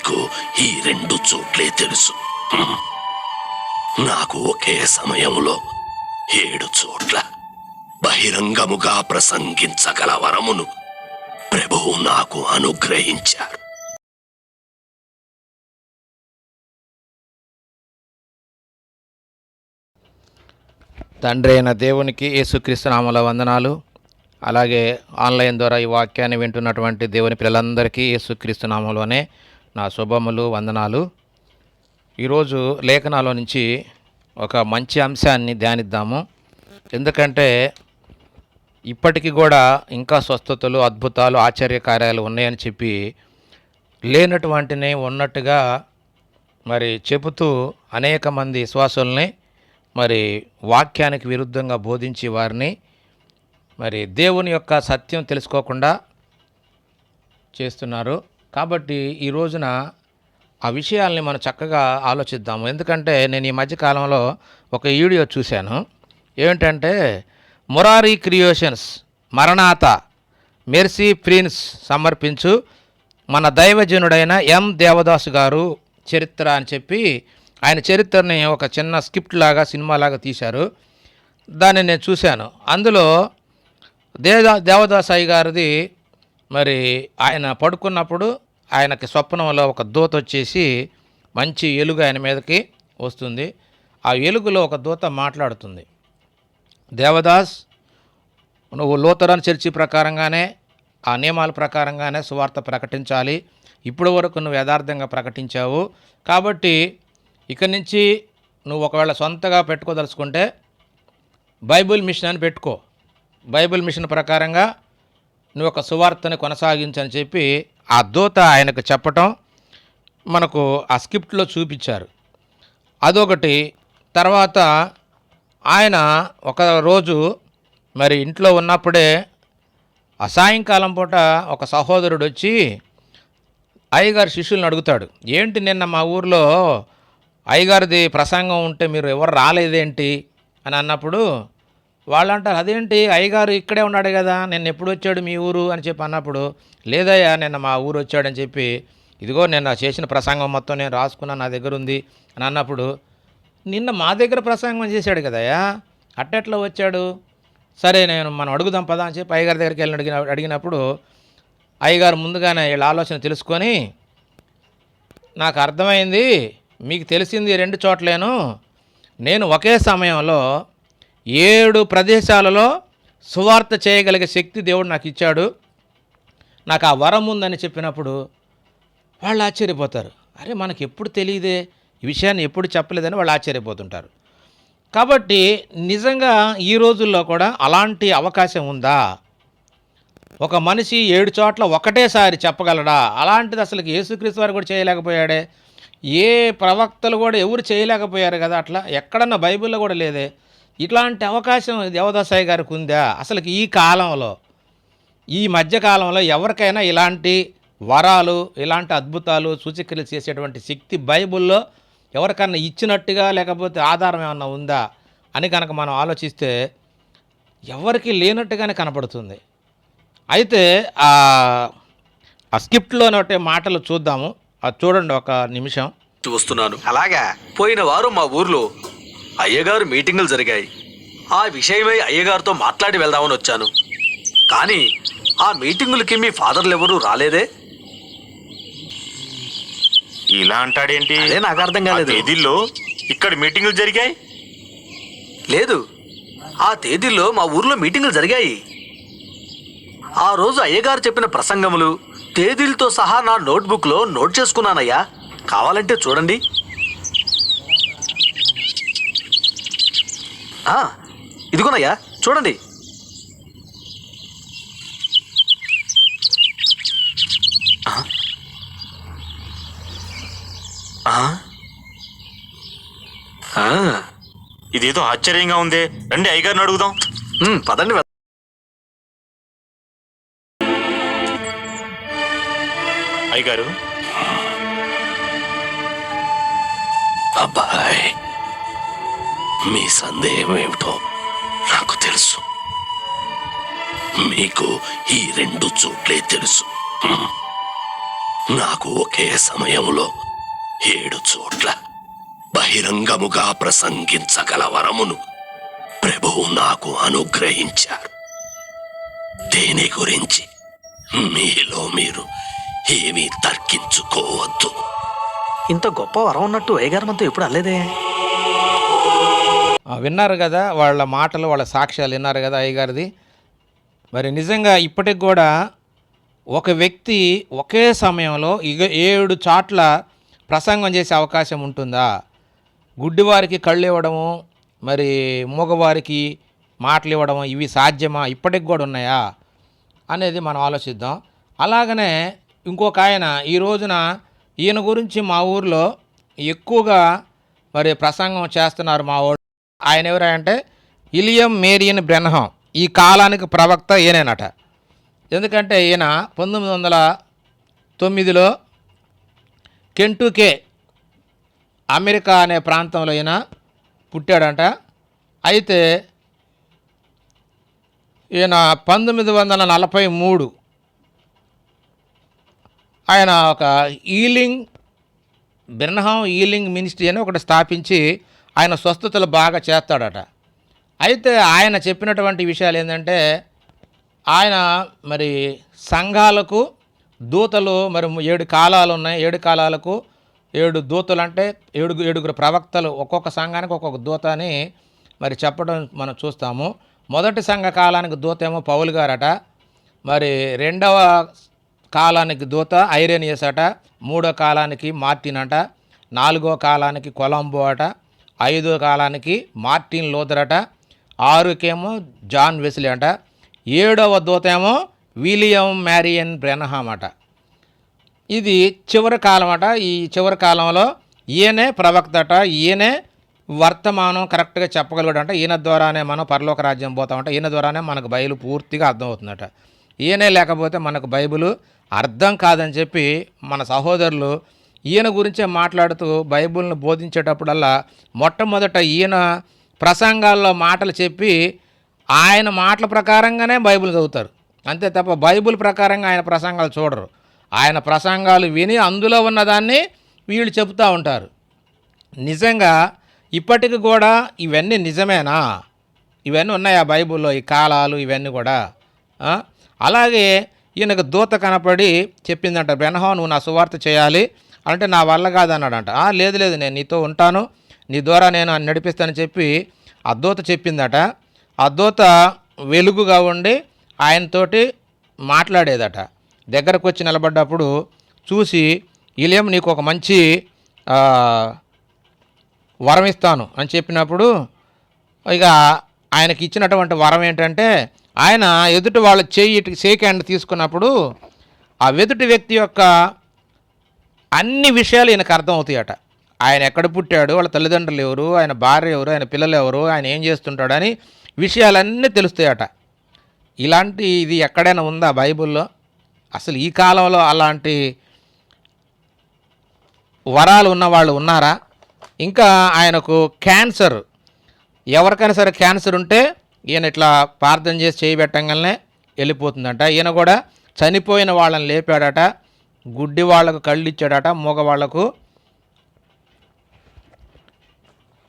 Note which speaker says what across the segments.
Speaker 1: మీకు ఈ 2 చోట్లే తెలుసు. నాకు ఒకే సమయంలో 7 చోట్ల బహిరంగముగా ప్రసంగించగల వరమును ప్రభువు నాకు అనుగ్రహించారు.
Speaker 2: తండ్రి అయిన దేవునికి యేసుక్రీస్తు నామములో వందనాలు. అలాగే ఆన్లైన్ ద్వారా ఈ వాక్యాన్ని వింటున్నటువంటి దేవుని పిల్లలందరికీ యేసుక్రీస్తు నామములోనే నా శుభములు, వందనాలు. ఈరోజు లేఖనాల నుంచి ఒక మంచి అంశాన్ని ధ్యానిద్దాము. ఎందుకంటే ఇప్పటికీ కూడా ఇంకా స్వస్థతలు, అద్భుతాలు, ఆశ్చర్యకార్యాలు ఉన్నాయని చెప్పి లేనటువంటిని ఉన్నట్టుగా మరి చెబుతూ అనేక మంది విశ్వాసుల్ని మరి వాక్యానికి విరుద్ధంగా బోధించి వారిని మరి దేవుని యొక్క సత్యం తెలుసుకోకుండా చేస్తున్నారు. కాబట్టి ఈ రోజున ఆ విషయాల్ని మనం చక్కగా ఆలోచిద్దాము. ఎందుకంటే నేను ఈ మధ్యకాలంలో ఒక వీడియో చూశాను. ఏంటంటే మురారి క్రియేషన్స్ మరణాత మెర్సీ ప్రిన్స్ సమర్పించు మన దైవజనుడైన ఎం దేవదాసు గారు చరిత్ర అని చెప్పి ఆయన చరిత్రని ఒక చిన్న స్క్రిప్ట్ లాగా, సినిమాలాగా తీశారు. దాన్ని నేను చూశాను. అందులో దేవదాసాయి గారిది మరి ఆయన పడుకున్నప్పుడు ఆయనకి స్వప్నంలో ఒక దూత వచ్చేసి మంచి ఎలుగు ఆయన మీదకి వస్తుంది. ఆ ఎలుగులో ఒక దూత మాట్లాడుతుంది, దేవదాస్ నువ్వు లూథరన్ చర్చి ప్రకారంగానే ఆ నియమాల ప్రకారంగానే సువార్త ప్రకటించాలి. ఇప్పటి వరకు నువ్వు యథార్థంగా ప్రకటించావు. కాబట్టి ఇక నుంచి నువ్వు ఒకవేళ సొంతగా పెట్టుకోదలుచుకుంటే బైబిల్ మిషన్ అని పెట్టుకో. బైబిల్ మిషన్ ప్రకారంగా నువ్వు ఒక సువార్తని కొనసాగించని చెప్పి ఆ దూత ఆయనకు చెప్పటం మనకు ఆ స్క్రిప్ట్లో చూపించారు. అదొకటి. తర్వాత ఆయన ఒక రోజు మరి ఇంట్లో ఉన్నప్పుడే ఆ సాయంకాలం పూట ఒక సహోదరుడు వచ్చి అయ్యగారి శిష్యులను అడుగుతాడు, ఏంటి నిన్న మా ఊర్లో అయ్యగారిది ప్రసంగం ఉంటే మీరు ఎవరు రాలేదేంటి అని అన్నప్పుడు వాళ్ళు అంటారు, అదేంటి అయ్యగారు ఇక్కడే ఉన్నాడు కదా, నిన్న ఎప్పుడు వచ్చాడు మీ ఊరు అని చెప్పి అన్నప్పుడు, లేదయ్యా నిన్న మా ఊరు వచ్చాడని చెప్పి, ఇదిగో నిన్న చేసిన ప్రసంగం మొత్తం నేను రాసుకున్నా, నా దగ్గర ఉంది అని అన్నప్పుడు, నిన్న మా దగ్గర ప్రసంగం చేశాడు కదయ్యా, అట్టెట్లా వచ్చాడు? సరే మనం అడుగుదాం పదా అని చెప్పి అయ్యగారి దగ్గరికి వెళ్ళి అడిగినప్పుడు అయ్యగారు ముందుగానే వీళ్ళ ఆలోచన తెలుసుకొని, నాకు అర్థమైంది, మీకు తెలిసింది 2 చోట్లేను, నేను ఒకే సమయంలో 7 ప్రదేశాలలో సువార్త చేయగలిగే శక్తి దేవుడు నాకు ఇచ్చాడు, నాకు ఆ వరం ఉందని చెప్పినప్పుడు వాళ్ళు ఆశ్చర్యపోతారు. అరే మనకు ఎప్పుడు తెలియదే, ఈ విషయాన్ని ఎప్పుడు చెప్పలేదని వాళ్ళు ఆశ్చర్యపోతుంటారు. కాబట్టి నిజంగా ఈ రోజుల్లో కూడా అలాంటి అవకాశం ఉందా? ఒక మనిషి 7 చోట్ల ఒకటేసారి చెప్పగలడా? అలాంటిది అసలు యేసుక్రీస్తు వారు కూడా చేయలేకపోయాడే, ఏ ప్రవక్తలు కూడా ఎవరు చేయలేకపోయారు కదా, అట్లా ఎక్కడన్నా బైబిల్లో కూడా లేదే. ఇట్లాంటి అవకాశం దేవదాసాయి గారికి ఉందా? అసలు ఈ కాలంలో, ఈ మధ్యకాలంలో ఎవరికైనా ఇలాంటి వరాలు, ఇలాంటి అద్భుతాలు, సూచక్రియలు చేసేటువంటి శక్తి బైబిల్లో ఎవరికన్నా ఇచ్చినట్టుగా లేకపోతే ఆధారం ఏమన్నా ఉందా అని కనుక మనం ఆలోచిస్తే ఎవరికి లేనట్టుగానే కనపడుతుంది. అయితే ఆ స్క్రిప్ట్లోనే మాటలు చూద్దాము. అది చూడండి ఒక నిమిషం.
Speaker 3: వస్తున్నాను. అలాగా పోయిన వారం మా ఊర్లో అయ్యగారు మీటింగులు జరిగాయి. ఆ విషయమై అయ్యగారితో మాట్లాడి వెళ్దామని వచ్చాను. కానీ ఆ మీటింగులకి మీ ఫాదర్లు ఎవరూ రాలేదే.
Speaker 4: ఇలా అంటాడేంటి?
Speaker 3: అదే నాకు అర్థం కాలేదు.
Speaker 4: తేదీల్లో ఇక్కడ మీటింగులు జరిగాయి?
Speaker 3: లేదు, ఆ తేదీల్లో మా ఊర్లో మీటింగులు జరిగాయి. ఆ రోజు అయ్యగారు చెప్పిన ప్రసంగములు తేదీలతో సహా నా నోట్బుక్లో నోట్ చేసుకున్నానయ్యా. కావాలంటే చూడండి. ఇదిగోనయ్యా చూడండి.
Speaker 4: ఇదేదో ఆశ్చర్యంగా ఉంది. రండి అయ్యగారిని అడుగుదాం.
Speaker 3: పదండి.
Speaker 4: అయ్యగారు.
Speaker 1: అబ్బాయ్, మీ సందేహం ఏమిటో నాకు తెలుసు. మీకు ఈ 2 చోట్లే తెలుసు. నాకు ఒకే సమయంలో 7 చోట్ల బహిరంగముగా ప్రసంగించగల వరమును ప్రభువు నాకు అనుగ్రహించారు. దేని గురించి మీలో మీరు ఏమీ తర్కించుకోవద్దు.
Speaker 3: ఇంత గొప్ప వరం ఉన్నట్టు అయ్యగారు మనతో ఎప్పుడు అనలేదే.
Speaker 2: విన్నారు కదా వాళ్ళ మాటలు, వాళ్ళ సాక్ష్యాలు విన్నారు కదా అయ్యగారిది. మరి నిజంగా ఇప్పటికి కూడా ఒక వ్యక్తి ఒకే సమయంలో 7 చోట్ల ప్రసంగం చేసే అవకాశం ఉంటుందా? గుడ్డివారికి కళ్ళు ఇవ్వడము, మరి మూగవారికి మాటలు ఇవ్వడము, ఇవి సాధ్యమా? ఇప్పటికి కూడా ఉన్నాయా అనేది మనం ఆలోచిద్దాం. అలాగనే ఇంకొక ఆయన ఈ రోజున ఈయన గురించి మా ఊర్లో ఎక్కువగా మరి ప్రసంగం చేస్తున్నారు మా ఊరు. ఆయన ఎవరంటే విలియం మేరియన్ బ్రెన్హాం. ఈ కాలానికి ప్రవక్త ఈయనేనట. ఎందుకంటే ఈయన 1909లో కెంటుకే అమెరికా అనే ప్రాంతంలో ఈయన పుట్టాడంట. అయితే ఈయన 1943 ఆయన ఒక బ్రెన్హాం హీలింగ్ మినిస్ట్రీ అని ఒకటి స్థాపించి ఆయన స్వస్థతలు బాగా చేస్తాడట. అయితే ఆయన చెప్పినటువంటి విషయాలు ఏంటంటే ఆయన మరి సంఘాలకు దూతలు మరి 7 కాలాలు ఉన్నాయి. 7 కాలాలకు 7 దూతలు అంటే 7 ప్రవక్తలు, ఒక్కొక్క సంఘానికి ఒక్కొక్క దూత అని మరి చెప్పడం మనం చూస్తాము. మొదటి సంఘ కాలానికి దూత ఏమో పౌలు గారట. మరి రెండవ కాలానికి దూత ఐరేనియస్ అట. మూడో కాలానికి మార్టిన్ అట. 4వ కాలానికి కొలంబో అట. 5వ కాలానికి మార్టిన్ లూథర్ అట. 6కేమో జాన్ వెస్లీ అంట. 7వ దూత ఏమో విలియం మేరియన్ బ్రెన్హాం అట. ఇది చివరి కాలం అట. ఈ చివరి కాలంలో ఈయనే ప్రవక్త అట. ఈయనే వర్తమానం కరెక్ట్గా చెప్పగలగడంట. ఈయన ద్వారానే మనం పరలోక రాజ్యం పోతామంట. ఈయన ద్వారానే మనకు బైబిల్ పూర్తిగా అర్థమవుతుందట. ఈయనే లేకపోతే మనకు బైబిల్ అర్థం కాదని చెప్పి మన సహోదరులు ఈయన గురించే మాట్లాడుతూ బైబిల్ను బోధించేటప్పుడల్లా మొట్టమొదట ఈయన ప్రసంగాల్లో మాటలు చెప్పి ఆయన మాటల ప్రకారంగానే బైబిల్ చదువుతారు. అంతే తప్ప బైబిల్ ప్రకారంగా ఆయన ప్రసంగాలు చూడరు. ఆయన ప్రసంగాలు విని అందులో ఉన్నదాన్ని వీళ్ళు చెబుతూ ఉంటారు. నిజంగా ఇప్పటికి కూడా ఇవన్నీ నిజమేనా? ఇవన్నీ ఉన్నాయా బైబిల్లో, ఈ కాలాలు ఇవన్నీ కూడా? అలాగే ఈయనకు దూత కనపడి చెప్పిందంట, బ్రెన్హాం నువ్వు నా సువార్త చేయాలి అంటే నా వల్ల కాదన్నాడంట. లేదు లేదు నేను నీతో ఉంటాను, నీ ద్వారా నేను నడిపిస్తానని చెప్పి ఆ దూత చెప్పిందట. ఆ దూత వెలుగుగా ఉండి ఆయనతోటి మాట్లాడేదట. దగ్గరకు వచ్చి నిలబడ్డప్పుడు చూసి విలియం నీకు ఒక మంచి వరం ఇస్తాను అని చెప్పినప్పుడు ఇక ఆయనకి ఇచ్చినటువంటి వరం ఏంటంటే ఆయన ఎదుటి వాళ్ళ షేక్ హ్యాండ్ తీసుకున్నప్పుడు ఆ ఎదుటి వ్యక్తి యొక్క అన్ని విషయాలు ఈయనకు అర్థమవుతాయట. ఆయన ఎక్కడ పుట్టాడు, వాళ్ళ తల్లిదండ్రులు ఎవరు, ఆయన భార్య ఎవరు, ఆయన పిల్లలు ఎవరు, ఆయన ఏం చేస్తుంటాడని విషయాలన్నీ తెలుస్తాయట. ఇది ఎక్కడైనా ఉందా బైబిల్లో? అసలు ఈ కాలంలో అలాంటి వరాలు ఉన్నవాళ్ళు ఉన్నారా? ఇంకా ఆయనకు క్యాన్సర్, ఎవరికైనా సరే క్యాన్సర్ ఉంటే ఈయన ఇట్లా ప్రార్థన చేసి చేయబెట్టంగానే వెళ్ళిపోతుందంట. ఈయన కూడా చనిపోయిన వాళ్ళని లేపాడట, గుడ్డి వాళ్లకు కళ్ళు ఇచ్చాడట, మూగవాళ్లకు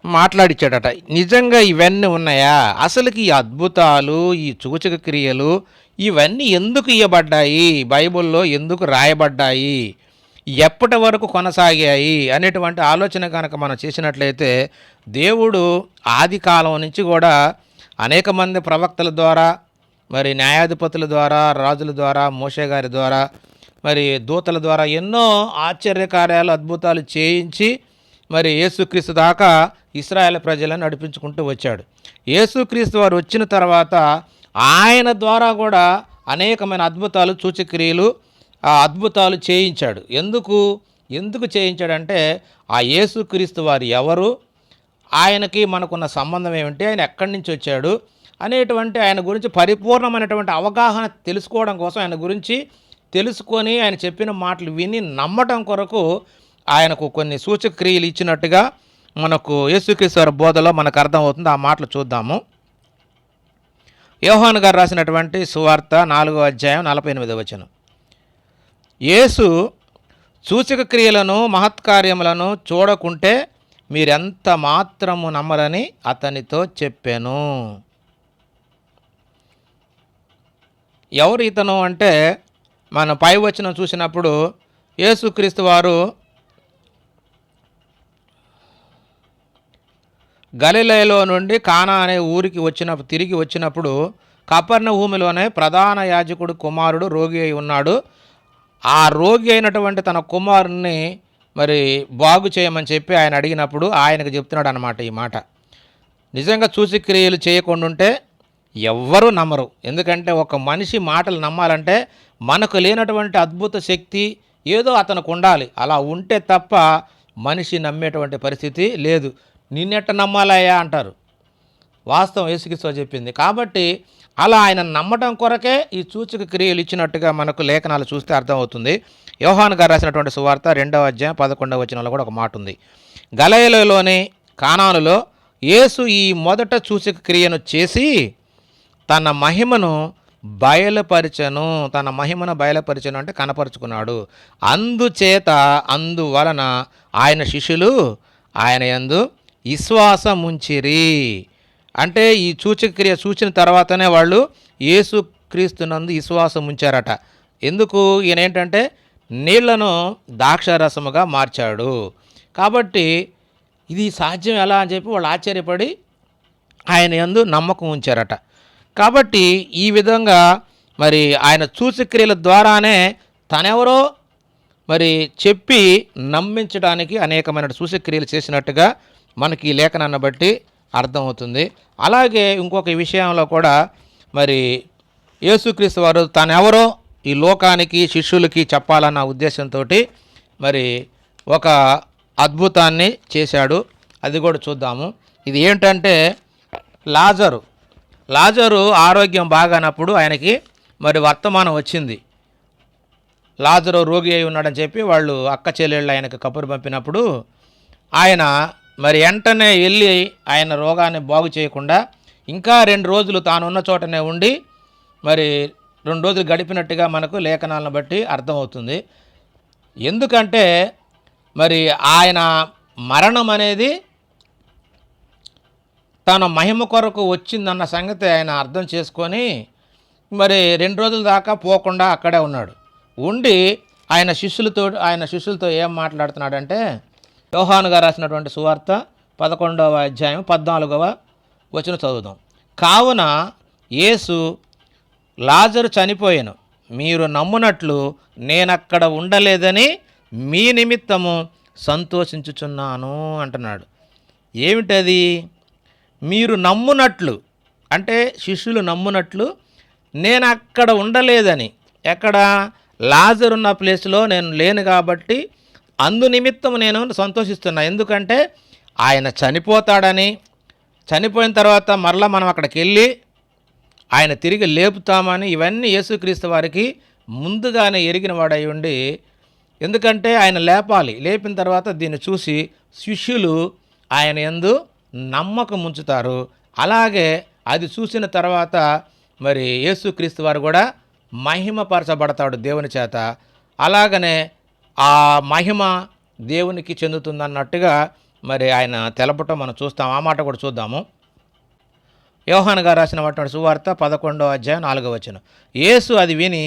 Speaker 2: మాట్లాడిచ్చాడట. నిజంగా ఇవన్నీ ఉన్నాయా? అసలుకి ఈ అద్భుతాలు, ఈ సూచక క్రియలు ఇవన్నీ ఎందుకు ఇవ్వబడ్డాయి, బైబిల్లో ఎందుకు రాయబడ్డాయి, ఎప్పటి వరకు కొనసాగాయి అనేటువంటి ఆలోచన కనుక మనం చేసినట్లయితే దేవుడు ఆది కాలం నుంచి కూడా అనేక మంది ప్రవక్తల ద్వారా, మరి న్యాయాధిపతుల ద్వారా, రాజుల ద్వారా, మోషే గారి ద్వారా, మరి దూతల ద్వారా ఎన్నో ఆశ్చర్యకార్యాలు, అద్భుతాలు చేయించి మరి యేసుక్రీస్తు దాకా ఇశ్రాయేల్ ప్రజలను నడిపించుకుంటూ వచ్చాడు. యేసుక్రీస్తు వారు వచ్చిన తర్వాత ఆయన ద్వారా కూడా అనేకమైన అద్భుతాలు, సూచక్రియలు, అద్భుతాలు చేయించాడు. ఎందుకు చేయించాడంటే ఆ యేసుక్రీస్తు వారు ఎవరు, ఆయనకి మనకున్న సంబంధం ఏమిటి, ఆయన ఎక్కడి నుంచి వచ్చాడు అనేటువంటి ఆయన గురించి పరిపూర్ణమైనటువంటి అవగాహన తెలుసుకోవడం కోసం, ఆయన గురించి తెలుసుకొని ఆయన చెప్పిన మాటలు విని నమ్మటం కొరకు ఆయనకు కొన్ని సూచక్రియలు ఇచ్చినట్టుగా మనకు యేసుక్రీస్తు వారి బోధలో మనకు అర్థమవుతుంది. ఆ మాటలు చూద్దాము. యోహాను గారు రాసినటువంటి సువార్త 4వ అధ్యాయం 48వ వచనం. యేసు సూచక క్రియలను మహత్కార్యములను చూడకుంటే మీరెంత మాత్రము నమ్మరని అతనితో చెప్పాను. ఎవరు ఇతను అంటే మనం పై వచనం చూసినప్పుడు యేసుక్రీస్తు వారు గలిలయలో నుండి కానా అనే ఊరికి తిరిగి వచ్చినప్పుడు కపెర్నహూములోనే ప్రధాన యాజకుడు కుమారుడు రోగి అయి ఉన్నాడు. ఆ రోగి అయినటువంటి తన కుమారుణ్ణి మరి బాగు చేయమని చెప్పి ఆయన అడిగినప్పుడు ఆయనకు చెప్తున్నాడు అన్నమాట ఈ మాట. నిజంగా సూచక్రియలు చేయకుండా ఉంటే ఎవ్వరూ నమ్మరు. ఎందుకంటే ఒక మనిషి మాటలు నమ్మాలంటే మనకు లేనటువంటి అద్భుత శక్తి ఏదో అతనికి ఉండాలి. అలా ఉంటే తప్ప మనిషి నమ్మేటువంటి పరిస్థితి లేదు. నిన్నెట్ట నమ్మాలయ్యా అంటారు. వాస్తవం యేసుక్రీస్తు చెప్పింది. కాబట్టి అలా ఆయన నమ్మటం కొరకే ఈ సూచక క్రియలు ఇచ్చినట్టుగా మనకు లేఖనాలు చూస్తే అర్థమవుతుంది. యోహాను గారు రాసినటువంటి సువార్త 2వ అధ్యాయం 11వ వచనంలో కూడా ఒక మాట ఉంది. గలిలయలోని కానానులో యేసు ఈ మొదట సూచక క్రియను చేసి తన మహిమను బయలుపరిచెను. అంటే కనపరుచుకున్నాడు. అందువలన ఆయన శిష్యులు ఆయన యందు విశ్వాసముంచిరి. అంటే ఈ సూచక్రియ చూసిన తర్వాతనే వాళ్ళు యేసుక్రీస్తునందు విశ్వాసం ఉంచారట. ఎందుకు? ఈయన ఏంటంటే నీళ్లను ద్రాక్షారసముగా మార్చాడు. కాబట్టి ఇది సాధ్యం ఎలా అని చెప్పి వాళ్ళు ఆశ్చర్యపడి ఆయన యందు నమ్మకం ఉంచారట. కాబట్టి ఈ విధంగా మరి ఆయన సూచక్రియల ద్వారానే తనెవరో మరి చెప్పి నమ్మించడానికి అనేకమైన సూచక్రియలు చేసినట్టుగా మనకి ఈ లేఖనాన్ని బట్టి అర్థమవుతుంది. అలాగే ఇంకొక విషయంలో కూడా మరి యేసుక్రీస్తు వారు తానెవరో ఈ లోకానికి శిష్యులకి చెప్పాలన్న ఉద్దేశంతో మరి ఒక అద్భుతాన్ని చేశాడు. అది కూడా చూద్దాము. ఇది ఏంటంటే లాజరు ఆరోగ్యం బాగానప్పుడు ఆయనకి మరి వర్తమానం వచ్చింది. లాజరు రోగి అయి ఉన్నాడని చెప్పి వాళ్ళు అక్క చెల్లెళ్ళు ఆయనకు కబురు పంపినప్పుడు ఆయన మరి వెంటనే వెళ్ళి ఆయన రోగాన్ని బాగు చేయకుండా ఇంకా 2 రోజులు తానున్న చోటనే ఉండి మరి 2 రోజులు గడిపినట్టుగా మనకు లేఖనాలను బట్టి అర్థమవుతుంది. ఎందుకంటే మరి ఆయన మరణం అనేది తన మహిమ కొరకు వచ్చిందన్న సంగతి ఆయన అర్థం చేసుకొని మరి 2 రోజుల దాకా పోకుండా అక్కడే ఉన్నాడు. ఉండి ఆయన శిష్యులతో ఏం మాట్లాడుతున్నాడంటే యోహాను గారు రాసినటువంటి సువార్త 11వ అధ్యాయం 14వ వచనం చదువుదాం. కావున యేసు లాజరు చనిపోయాను, మీరు నమ్మునట్లు నేనక్కడ ఉండలేదని మీ నిమిత్తము సంతోషించుచున్నాను అంటున్నాడు. ఏమిటది? మీరు నమ్మునట్లు అంటే శిష్యులు నమ్మునట్లు నేను అక్కడ ఉండలేదని. ఎక్కడ? లాజరు ఉన్న ప్లేస్లో నేను లేను కాబట్టి అందు నిమిత్తం నేను సంతోషిస్తున్నా. ఎందుకంటే ఆయన చనిపోతాడని, చనిపోయిన తర్వాత మరలా మనం అక్కడికి వెళ్ళి ఆయన తిరిగి లేపుతామని ఇవన్నీ యేసుక్రీస్తు వారికి ముందుగానే ఎరిగిన వాడై ఉండి, ఎందుకంటే ఆయన లేపిన తర్వాత దీన్ని చూసి శిష్యులు ఆయన యందు నమ్మకం ఉంచుతారు. అలాగే అది చూసిన తర్వాత మరి యేసుక్రీస్తు వారు కూడా మహిమపరచబడతాడు దేవుని చేత. అలాగనే ఆ మహిమ దేవునికి చెందుతుందన్నట్టుగా మరి ఆయన తెలపటం మనం చూస్తాం. ఆ మాట కూడా చూద్దాము. యోహాను గారు రాసినటువంటి సువార్త 11వ అధ్యాయం 4వ వచనం. యేసు అది విని,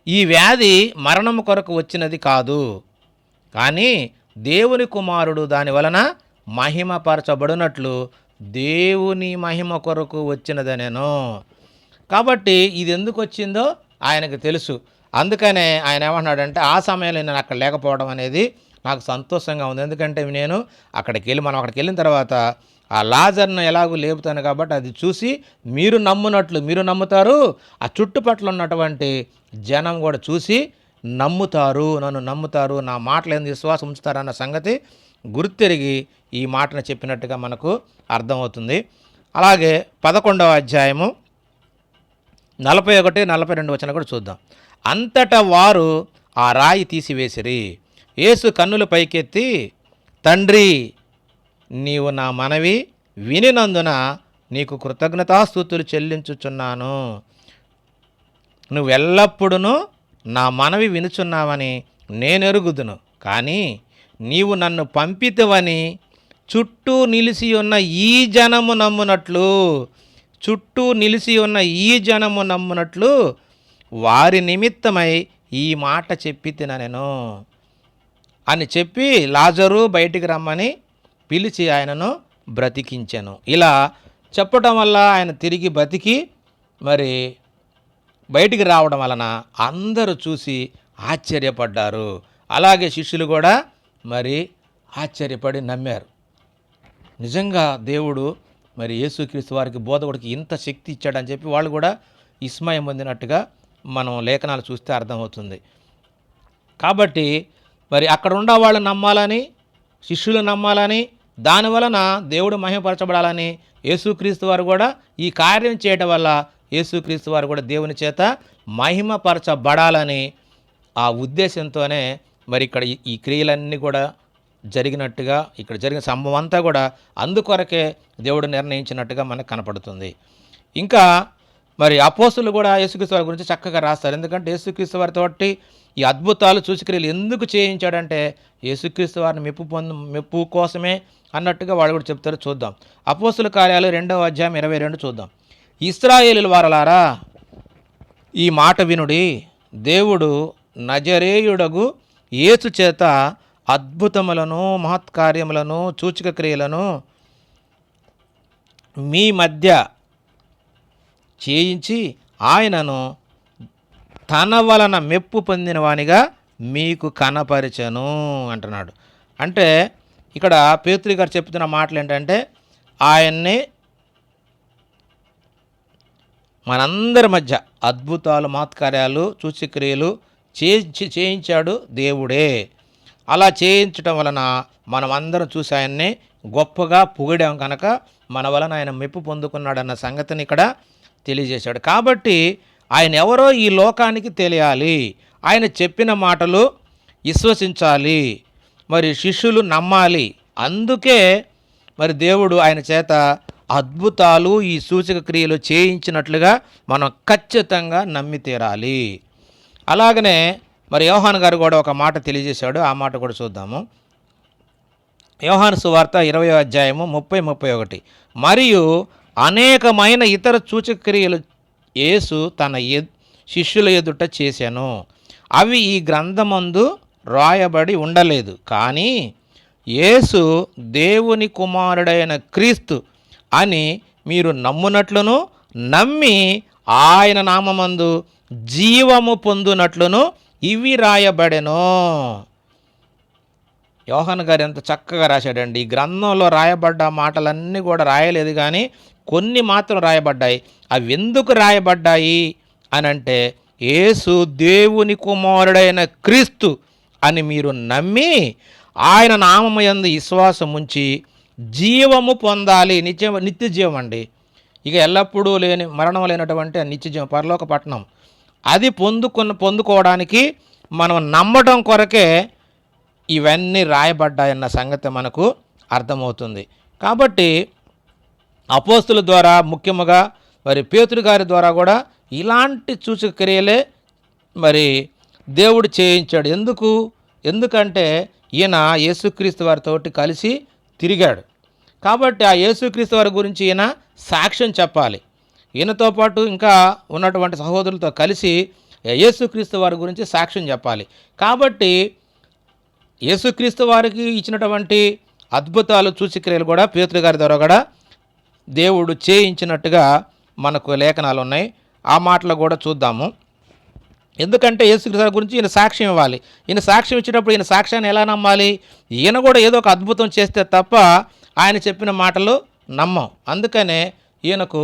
Speaker 2: ఈ వ్యాధి మరణము కొరకు వచ్చినది కాదు, కానీ దేవుని కుమారుడు దాని వలన మహిమపరచబడినట్లు దేవుని మహిమ కొరకు వచ్చినదనేను. కాబట్టి ఇది ఎందుకు వచ్చిందో ఆయనకు తెలుసు. అందుకనే ఆయన ఏమన్నాడంటే ఆ సమయంలో నేను అక్కడ లేకపోవడం అనేది నాకు సంతోషంగా ఉంది. ఎందుకంటే మనం అక్కడికి వెళ్ళిన తర్వాత ఆ లాజర్ను ఎలాగూ లేపుతాను కాబట్టి అది చూసి మీరు నమ్ముతారు, ఆ చుట్టుపక్కల ఉన్నటువంటి జనం కూడా చూసి నన్ను నమ్ముతారు, నా మాటలు ఎందుకు విశ్వాసం ఉంచుతారన్న సంగతి గుర్తెరిగి ఈ మాటను చెప్పినట్టుగా మనకు అర్థమవుతుంది. అలాగే 11వ అధ్యాయము 41, 42 వచనం కూడా చూద్దాం. అంతటా వారు ఆ రాయి తీసివేసిరి. యేసు కన్నులు పైకెత్తి, తండ్రి, నీవు నా మనవి వినినందున నీకు కృతజ్ఞతాస్తుతులు చెల్లించుచున్నాను. నువ్వెల్లప్పుడూ నా మనవి వినుచున్నావని నేనెరుగుదును. కానీ నీవు నన్ను పంపితివని చుట్టూ నిలిచి ఉన్న ఈ జనము నమ్మునట్లు, చుట్టూ నిలిచి ఉన్న ఈ జనము నమ్మునట్లు వారి నిమిత్తమై ఈ మాట చెప్పి నేను అని చెప్పి లాజరు బయటికి రమ్మని పిలిచి ఆయనను బ్రతికించెను. ఇలా చెప్పటం వల్ల ఆయన తిరిగి బతికి మరి బయటికి రావడం వలన అందరూ చూసి ఆశ్చర్యపడ్డారు. అలాగే శిష్యులు కూడా మరి ఆశ్చర్యపడి నమ్మారు. నిజంగా దేవుడు మరి యేసుక్రీస్తు వారికి బోధకుడికి ఇంత శక్తి ఇచ్చాడని చెప్పి వాళ్ళు కూడా విస్మయం పొందినట్టుగా మనం లేఖనాలు చూస్తే అర్థమవుతుంది. కాబట్టి మరి అక్కడ ఉన్న వాళ్ళు నమ్మాలని, శిష్యులు నమ్మాలని, దానివలన దేవుడు మహిమపరచబడాలని యేసుక్రీస్తు వారు కూడా ఈ కార్యం చేయడం వల్ల యేసుక్రీస్తు వారు కూడా దేవుని చేత మహిమపరచబడాలని ఆ ఉద్దేశంతోనే మరి ఇక్కడ ఈ క్రియలన్నీ కూడా జరిగినట్టుగా, ఇక్కడ జరిగిన సంభవం అంతా కూడా అందుకొరకే దేవుడు నిర్ణయించినట్టుగా మనకు కనపడుతుంది. ఇంకా మరి అపోస్తులు కూడా యేసుక్రీస్తు వారి గురించి చక్కగా రాస్తారు. ఎందుకంటే యేసుక్రీస్తు వారితోటి ఈ అద్భుతాలు సూచక్రియలు ఎందుకు చేయించాడంటే యేసుక్రీస్తు వారిని మెప్పు కోసమే అన్నట్టుగా వాళ్ళు కూడా చెప్తారు. చూద్దాం. అపోస్తుల కార్యాలు 2వ అధ్యాయం 22 చూద్దాం. ఇశ్రాయేలు వారలారా, ఈ మాట వినుడి, దేవుడు నజరేయుడగు యేసు చేత అద్భుతములను, మహత్కార్యములను, సూచక క్రియలను మీ మధ్య చేయించి ఆయనను తన వలన మెప్పు పొందిన వానిగా మీకు కనపరిచెను అంటున్నాడు. అంటే ఇక్కడ పేతురు గారు చెప్తున్న మాటలు ఏంటంటే, ఆయన్ని మనందరి మధ్య అద్భుతాలు, మహత్కార్యాలు, సూచక్రియలు చేయించాడు దేవుడే. అలా చేయించడం వలన మనం అందరం చూసి ఆయన్ని గొప్పగా పొగిడాం కనుక మన వలన ఆయన మెప్పు పొందుకున్నాడన్న సంగతిని ఇక్కడ తెలియజేశాడు. కాబట్టి ఆయన ఎవరో ఈ లోకానికి తెలియాలి, ఆయన చెప్పిన మాటలు విశ్వసించాలి, మరి శిష్యులు నమ్మాలి. అందుకే మరి దేవుడు ఆయన చేత అద్భుతాలు, ఈ సూచక క్రియలు చేయించినట్లుగా మనం ఖచ్చితంగా నమ్మి తీరాలి. అలాగనే మరి యోహాను గారు కూడా ఒక మాట తెలియజేశాడు. ఆ మాట కూడా చూద్దాము. యోహాను సువార్త 20వ అధ్యాయము 30-31. మరియు అనేకమైన ఇతర సూచక క్రియలు యేసు తన శిష్యుల ఎదుట చేశాను, అవి ఈ గ్రంథమందు రాయబడి ఉండలేదు. కానీ యేసు దేవుని కుమారుడైన క్రీస్తు అని మీరు నమ్మునట్లును, నమ్మి ఆయన నామమందు జీవము పొందునట్లును ఇవి రాయబడెను. యోహాను గారు ఎంత చక్కగా రాశాడండి. ఈ గ్రంథంలో రాయబడ్డ మాటలన్నీ కూడా రాయలేదు, కానీ కొన్ని మాత్రం రాయబడ్డాయి. అవి ఎందుకు రాయబడ్డాయి అని అంటే, యేసు దేవుని కుమారుడైన క్రీస్తు అని మీరు నమ్మి ఆయన నామముయందు విశ్వాసం ఉంచి జీవము పొందాలి. నిత్య జీవం అండి. ఇక ఎల్లప్పుడూ లేని మరణం లేనటువంటి నిత్య జీవం, పరలోక పట్టణం, అది పొందుకోవడానికి మనం నమ్మడం కొరకే ఇవన్నీ రాయబడ్డాయన్న సంగతి మనకు అర్థమవుతుంది. కాబట్టి అపోస్తుల ద్వారా, ముఖ్యంగా మరి పేతురు గారి ద్వారా కూడా ఇలాంటి సూచక క్రియలే మరి దేవుడు చేయించాడు. ఎందుకంటే ఈయన యేసుక్రీస్తు వారితోటి కలిసి తిరిగాడు. కాబట్టి ఆ యేసుక్రీస్తు వారి గురించి ఈయన సాక్ష్యం చెప్పాలి. ఈయనతో పాటు ఇంకా ఉన్నటువంటి సహోదరులతో కలిసి యేసుక్రీస్తు వారి గురించి సాక్ష్యం చెప్పాలి. కాబట్టి యేసుక్రీస్తు వారికి ఇచ్చినటువంటి అద్భుతాలు, సూచక్రియలు కూడా పేతురు గారి ద్వారా కూడా దేవుడు చేయించినట్టుగా మనకు లేఖనాలు ఉన్నాయి. ఆ మాటలు కూడా చూద్దాము. ఎందుకంటే యేసుక్రీస్తు గురించి ఈయన సాక్ష్యం ఇవ్వాలి. ఈయన సాక్ష్యం ఇచ్చేటప్పుడు ఈయన సాక్ష్యాన్ని ఎలా నమ్మాలి? ఈయన కూడా ఏదో ఒక అద్భుతం చేస్తే తప్ప ఆయన చెప్పిన మాటలు నమ్మం. అందుకనే ఈయనకు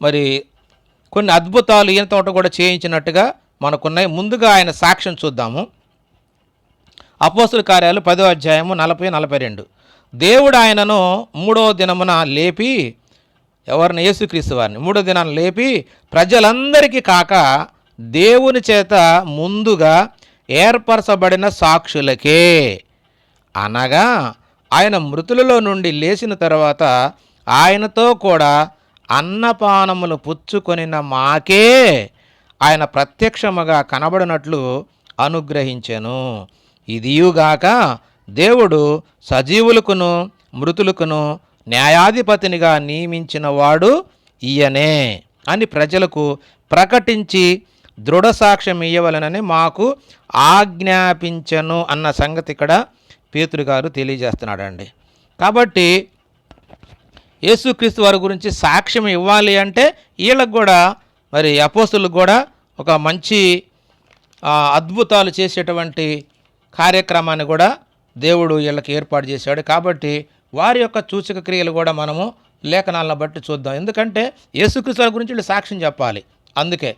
Speaker 2: మరి కొన్ని అద్భుతాలు ఈయనతో కూడా చేయించినట్టుగా మనకున్నాయి. ముందుగా ఆయన సాక్ష్యం చూద్దాము. అపోస్తుల కార్యాలు 10వ అధ్యాయము 40-42. దేవుడు ఆయనను 3వ దినమున లేపి, ఎవరిని? యేసుక్రీస్తు వారిని 3వ దినాన్ని లేపి ప్రజలందరికీ కాక దేవుని చేత ముందుగా ఏర్పరచబడిన సాక్షులకే, అనగా ఆయన మృతులలో నుండి లేచిన తర్వాత ఆయనతో కూడా అన్నపానములు పుచ్చుకొనిన మాకే ఆయన ప్రత్యక్షముగా కనబడినట్లు అనుగ్రహించెను. ఇదియుగాక దేవుడు సజీవులకును మృతులకును న్యాయాధిపతినిగా నియమించిన వాడు ఈయనే అని ప్రజలకు ప్రకటించి దృఢ సాక్ష్యం ఇయ్యవలనని మాకు ఆజ్ఞాపించను అన్న సంగతి ఇక్కడ పేతురు గారు తెలియజేస్తున్నాడండి. కాబట్టి యేసుక్రీస్తు వారి గురించి సాక్ష్యం ఇవ్వాలి అంటే వీళ్ళకు కూడా మరి అపోస్తులకు కూడా ఒక మంచి అద్భుతాలు చేసేటువంటి కార్యక్రమాన్ని కూడా దేవుడు వీళ్ళకి ఏర్పాటు చేశాడు. కాబట్టి వారి యొక్క సూచక క్రియలు కూడా మనము లేఖనాలను బట్టి చూద్దాం. ఎందుకంటే యేసుక్రీస్తు వారి గురించి వీళ్ళు సాక్ష్యం చెప్పాలి. అందుకే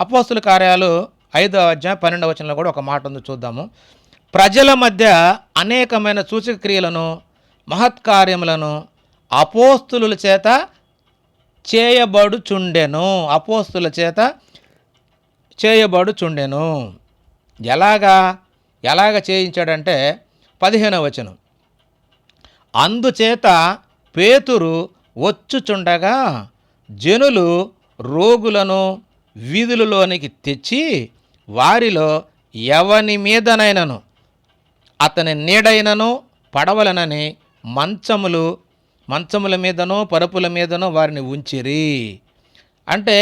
Speaker 2: అపోస్తుల కార్యాలు 5వ అధ్యాయం 12వ వచనంలో కూడా ఒక మాట ఉంది, చూద్దాము. ప్రజల మధ్య అనేకమైన సూచక క్రియలను మహత్కార్యములను అపోస్తుల చేత చేయబడుచుండెను. అపోస్తుల చేత చేయబడుచుండెను. ఎలాగ చేయించాడంటే 15వ వచనం, అందుచేత పేతురు వచ్చుచుండగా జనులు రోగులను వీధులలోనికి తెచ్చి వారిలో ఎవని మీదనైనను అతని నీడైనను పడవలనని మంచముల మీదనో పరుపుల మీదనో వారిని ఉంచిరి. అంటే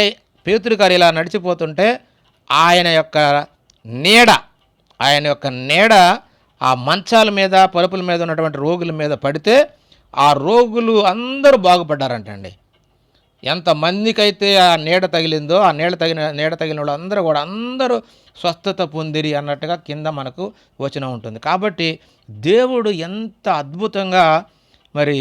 Speaker 2: పేతురు గారు ఇలా నడిచిపోతుంటే ఆయన యొక్క నీడ ఆ మంచాల మీద పరుపుల మీద ఉన్నటువంటి రోగుల మీద పడితే ఆ రోగులు అందరూ బాగుపడ్డారంటండి. ఎంతమందికైతే ఆ నీడ తగిలిందో ఆ నీడ తగిలిన వాళ్ళు అందరూ స్వస్థత పొందిరి అన్నట్టుగా కింద మనకు వచనం ఉంటుంది. కాబట్టి దేవుడు ఎంత అద్భుతంగా మరి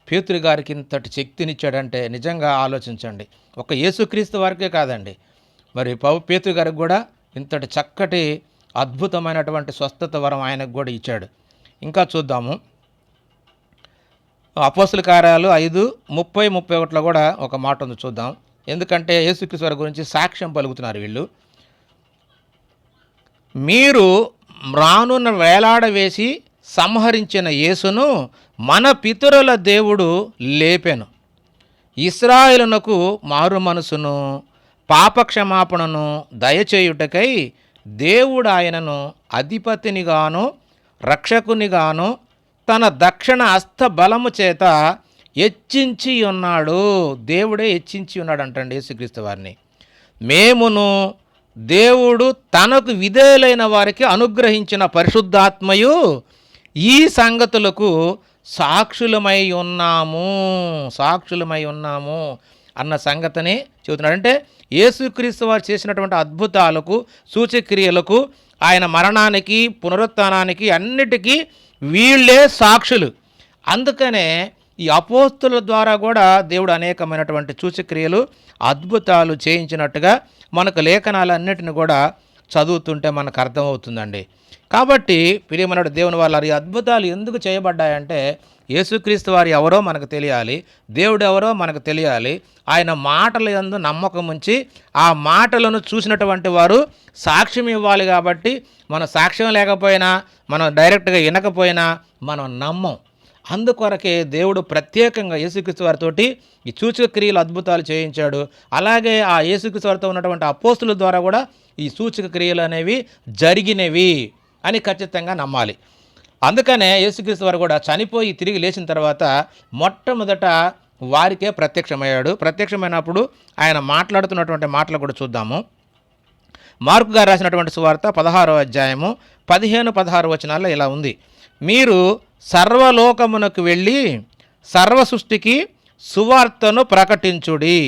Speaker 2: పేతురు గారికి ఇంతటి శక్తినిచ్చాడంటే నిజంగా ఆలోచించండి. ఒక యేసుక్రీస్తు వారికే కాదండి, మరి పేతురు గారికి కూడా ఇంతటి చక్కటి అద్భుతమైనటువంటి స్వస్థత వరం ఆయనకు కూడా ఇచ్చాడు. ఇంకా చూద్దాము. అపోస్తుల కార్యాలు 5:30-31లో కూడా ఒక మాట ఉంది, చూద్దాం. ఎందుకంటే యేసుక్రీస్తు వారి గురించి సాక్ష్యం పలుకుతున్నారు వీళ్ళు. మీరు రానున్న వేలాడవేసి సంహరించిన యేసును మన పితరుల దేవుడు లేపెను. ఇశ్రాయేలునకు మారు మనసును పాపక్షమాపణను దయచేయుటకై దేవుడు ఆయనను అధిపతినిగాను రక్షకునిగాను తన దక్షిణ హస్త బలము చేత హెచ్చించి ఉన్నాడు. దేవుడే హెచ్చించి ఉన్నాడు అంటండి యేసుక్రీస్తు వారిని. మేమును దేవుడు తనకు విధేయులైన వారికి అనుగ్రహించిన పరిశుద్ధాత్మయు ఈ సంగతులకు సాక్షులమై ఉన్నాము అన్న సంగతిని చెబుతున్నాడు. అంటే యేసుక్రీస్తు వారు చేసినటువంటి అద్భుతాలకు సూచక్రియలకు ఆయన మరణానికి పునరుత్థానానికి అన్నిటికీ వీళ్ళే సాక్షులు. అందుకనే ఈ అపోస్తుల ద్వారా కూడా దేవుడు అనేకమైనటువంటి సూచక్రియలు అద్భుతాలు చేయించినట్టుగా మనకు లేఖనాలన్నిటిని కూడా చదువుతుంటే మనకు అర్థమవుతుందండి. కాబట్టి ప్రియమైన దేవుని వాళ్ళ ఈ అద్భుతాలు ఎందుకు చేయబడ్డాయంటే యేసుక్రీస్తు వారు ఎవరో మనకు తెలియాలి, దేవుడు ఎవరో మనకు తెలియాలి. ఆయన మాటల యందు నమ్మకం ఉంచి ఆ మాటలను చూసినటువంటి వారు సాక్ష్యం ఇవ్వాలి. కాబట్టి మన సాక్ష్యం లేకపోయినా, మనం డైరెక్ట్గా వినకపోయినా మనం నమ్మం. అందుకొరకే దేవుడు ప్రత్యేకంగా యేసుక్రీస్తు వారితోటి ఈ సూచక క్రియలు అద్భుతాలు చేయించాడు. అలాగే ఆ యేసుక్రీస్తు వారితో ఉన్నటువంటి అపోస్తుల ద్వారా కూడా ఈ సూచక క్రియలు అనేవి జరిగినవి అని ఖచ్చితంగా నమ్మాలి. అందుకనే యేసుక్రీస్తు వారు కూడా చనిపోయి తిరిగి లేచిన తర్వాత మొట్టమొదట వారికే ప్రత్యక్షమయ్యాడు. ప్రత్యక్షమైనప్పుడు ఆయన మాట్లాడుతున్నటువంటి మాటలు కూడా చూద్దాము. మార్కు గారు రాసినటువంటి సువార్త 16వ అధ్యాయము 15-16 వచనాల్లో ఇలా ఉంది. మీరు సర్వలోకమునకు వెళ్ళి సర్వ సృష్టికి సువార్తను ప్రకటించుడి.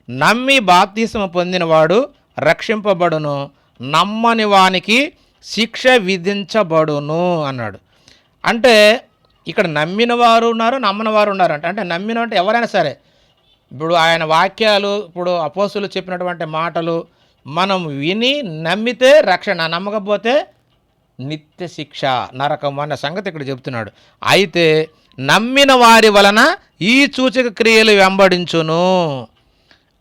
Speaker 2: నమ్మి బాప్తిస్మము పొందినవాడు రక్షింపబడును, నమ్మని వానికి శిక్ష విధించబడును అన్నాడు. అంటే ఇక్కడ నమ్మిన వారు ఉన్నారు, నమ్మని వారు ఉన్నారు. అంటే నమ్మిన అంటే ఎవరైనా సరే, ఇప్పుడు ఆయన వాక్యాలు, ఇప్పుడు అపోస్తులు చెప్పినటువంటి మాటలు మనం విని నమ్మితే రక్షణ, నమ్మకపోతే నిత్య శిక్ష, నరకం అన్న సంగతి ఇక్కడ చెబుతున్నాడు. అయితే నమ్మిన వారి వలన ఈ సూచక క్రియలు వెంబడించును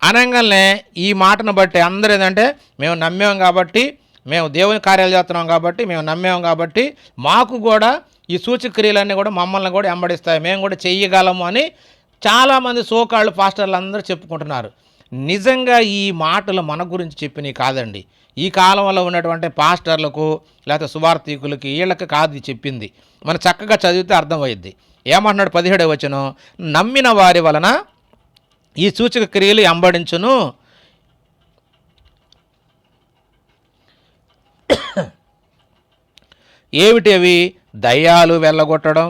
Speaker 2: అనగానే ఈ మాటను బట్టి అందరూ ఏంటంటే మేము నమ్మాం కాబట్టి, మేము దేవుని కార్యాలు చేస్తున్నాం కాబట్టి, మేము నమ్మాం కాబట్టి మాకు కూడా ఈ సూచక క్రియలన్నీ కూడా మమ్మల్ని కూడా వెంబడిస్తాయి, మేము కూడా చెయ్యగలము అని చాలామంది సోకాళ్ళు పాస్టర్లు అందరూ చెప్పుకుంటున్నారు. నిజంగా ఈ మాటలు మన గురించి చెప్పినవి కాదండి. ఈ కాలంలో ఉన్నటువంటి పాస్టర్లకు లేకపోతే సువార్థికులకి వీళ్ళకి కాదు చెప్పింది. మనం చక్కగా చదివితే అర్థమయ్యిద్ది. ఏమంటున్నాడు 17వ వచనం, నమ్మిన వారి వలన ఈ సూచక క్రియలు వెంబడించును. ఏమిటి అవి? దయ్యాలు వెళ్ళగొట్టడం,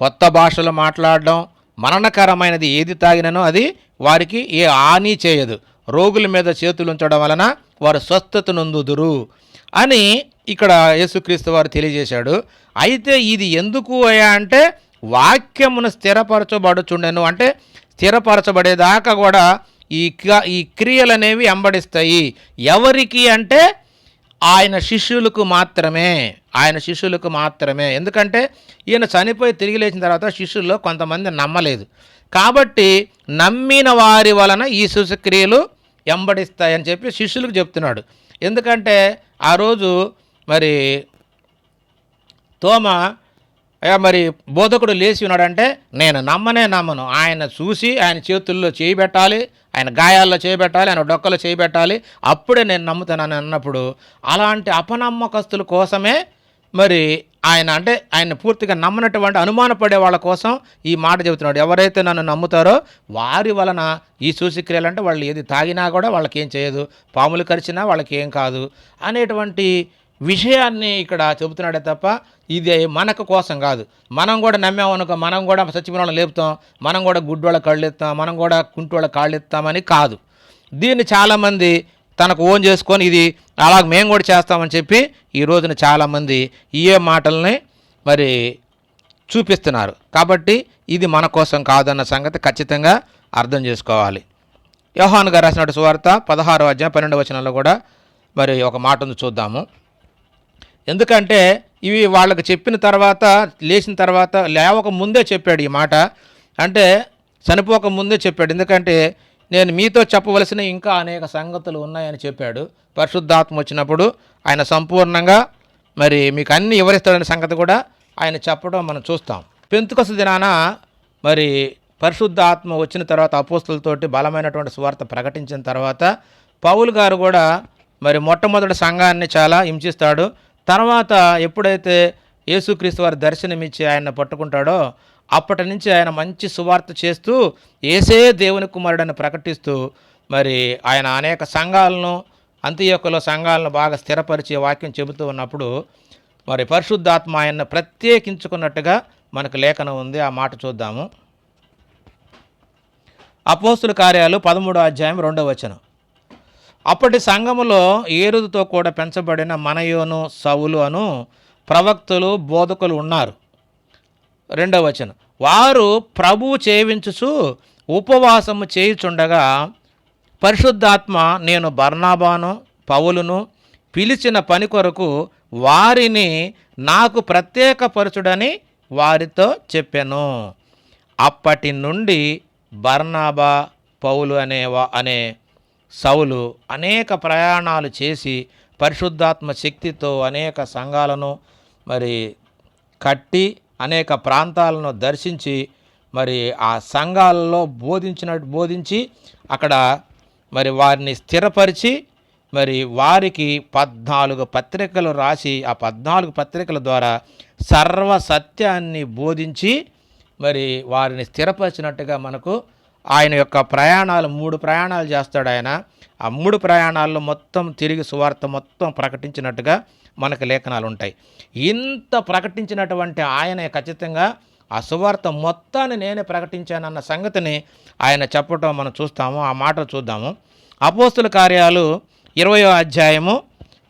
Speaker 2: కొత్త భాషలు మాట్లాడడం, మరణకరమైనది ఏది తాగిననో అది వారికి ఏ హాని చేయదు, రోగుల మీద చేతులు ఉంచడం వలన వారు స్వస్థత నొందుదురు అని ఇక్కడ యేసుక్రీస్తు వారు తెలియజేశాడు. అయితే ఇది ఎందుకు అయ్యా అంటే వాక్యమును స్థిరపరచబడుచుండెను, అంటే స్థిరపరచబడేదాకా కూడా ఈ క్రియలు అనేవి వెంబడిస్తాయి. ఎవరికి అంటే ఆయన శిష్యులకు మాత్రమే, ఆయన శిష్యులకు మాత్రమే. ఎందుకంటే ఈయన చనిపోయి తిరిగి లేచిన తర్వాత శిష్యుల్లో కొంతమంది నమ్మలేదు. కాబట్టి నమ్మిన వారి వలన ఈ సూచక్రియలు వెంబడిస్తాయని చెప్పి శిష్యులకు చెప్తున్నాడు. ఎందుకంటే ఆ రోజు మరి తోమ మరి బోధకుడు లేచి ఉన్నాడంటే నేను నమ్మను, ఆయన చూసి ఆయన చేతుల్లో చేయబెట్టాలి, ఆయన గాయాల్లో చేయబెట్టాలి, ఆయన డొక్కలో చేయబెట్టాలి, అప్పుడే నేను నమ్ముతానని అన్నప్పుడు అలాంటి అపనమ్మకస్తుల కోసమే మరి ఆయన అంటే ఆయన పూర్తిగా నమ్మనటువంటి అనుమానపడే వాళ్ళ కోసం ఈ మాట చెబుతున్నాడు. ఎవరైతే నన్ను నమ్ముతారో వారి వలన ఈ సూచక్రియలు, అంటే వాళ్ళు ఏది తాగినా కూడా వాళ్ళకి ఏం చేయదు, పాములు కరిచినా వాళ్ళకి ఏం కాదు అనేటువంటి విషయాన్ని ఇక్కడ చెబుతున్నాడే తప్ప ఇది మనకు కోసం కాదు. మనం కూడా నమ్మామనుకో మనం కూడా చచ్చిపోయిన వాళ్ళని లేపుతాం, మనం కూడా గుడ్డోళ్ళ కళ్ళు ఎత్తాం, మనం కూడా కుంటోళ్ళ కాళ్ళు ఎత్తామని కాదు. దీన్ని చాలామంది తనకు ఓన్ చేసుకొని ఇది అలాగ మేము కూడా చేస్తామని చెప్పి ఈ రోజున చాలామంది ఏ మాటల్ని మరి చూపిస్తున్నారు. కాబట్టి ఇది మన కోసం కాదన్న సంగతి ఖచ్చితంగా అర్థం చేసుకోవాలి. యోహాను గారు రాసిన సువార్త 16వ అధ్యాయం 12వ వచనంలో కూడా మరి ఒక మాట ఉంది, చూద్దాము. ఎందుకంటే ఇవి వాళ్ళకి చెప్పిన తర్వాత, లేచిన తర్వాత, లేవక ముందే చెప్పాడు ఈ మాట, అంటే చనిపోక ముందే చెప్పాడు. ఎందుకంటే నేను మీతో చెప్పవలసిన ఇంకా అనేక సంగతులు ఉన్నాయని చెప్పాడు. పరిశుద్ధాత్మ వచ్చినప్పుడు ఆయన సంపూర్ణంగా మరి మీకు అన్ని వివరిస్తాడనే సంగతి కూడా ఆయన చెప్పడం మనం చూస్తాం. పెంతుకొస్తు దినాన మరి పరిశుద్ధాత్మ వచ్చిన తర్వాత అపోస్తులతోటి బలమైనటువంటి సువార్త ప్రకటించిన తర్వాత పౌలు గారు కూడా మరి మొట్టమొదటి సంఘాన్ని చాలా హింసిస్తాడు. తర్వాత ఎప్పుడైతే యేసుక్రీస్తు వారి దర్శనమిచ్చి ఆయన పట్టుకుంటాడో అప్పటి నుంచి ఆయన మంచి సువార్త చేస్తూ యేసే దేవుని కుమారుడని ప్రకటిస్తూ మరి ఆయన అనేక సంఘాలను, అంతియోకులో సంఘాలను బాగా స్థిరపరిచి వాక్యం చెబుతూ ఉన్నప్పుడు మరి పరిశుద్ధాత్మ ఆయన్ని ప్రత్యేకించుకున్నట్టుగా మనకు లేఖనం ఉంది. ఆ మాట చూద్దాము. అపోస్తుల కార్యాలు 13వ అధ్యాయం 2వ వచనం. అప్పటి సంఘములో ఏరుదుతో కూడా పెంచబడిన మనయోను, సౌలు అను ప్రవక్తలు, బోధకులు ఉన్నారు. 2వ వచనం. వారు ప్రభువు చేయించుచు ఉపవాసము చేయుచుండగా పరిశుద్ధాత్మ నేను బర్నాబాను, పౌలును పిలిచిన పని కొరకు వారిని నాకు ప్రత్యేకపరచుడని వారితో చెప్పాను. అప్పటి నుండి బర్నాబా, పౌలు అనే సౌలు అనేక ప్రయాణాలు చేసి పరిశుద్ధాత్మ శక్తితో అనేక సంఘాలను మరి కట్టి అనేక ప్రాంతాలను దర్శించి మరి ఆ సంఘాలలో బోధించి అక్కడ మరి వారిని స్థిరపరిచి మరి వారికి 14 పత్రికలు రాసి ఆ 14 పత్రికల ద్వారా సర్వ సత్యాన్ని బోధించి మరి వారిని స్థిరపరిచినట్టుగా మనకు ఆయన యొక్క ప్రయాణాలు 3 ప్రయాణాలు చేస్తాడు ఆయన. ఆ 3 ప్రయాణాల్లో మొత్తం తిరిగి సువార్త మొత్తం ప్రకటించినట్టుగా మనకు లేఖనాలు ఉంటాయి. ఇంత ప్రకటించినటువంటి ఆయన ఖచ్చితంగా ఆ సువార్త మొత్తాన్ని నేనే ప్రకటించానన్న సంగతిని ఆయన చెప్పటం మనం చూస్తాము. ఆ మాట చూద్దాము. అపోస్తుల కార్యాలు 20వ అధ్యాయము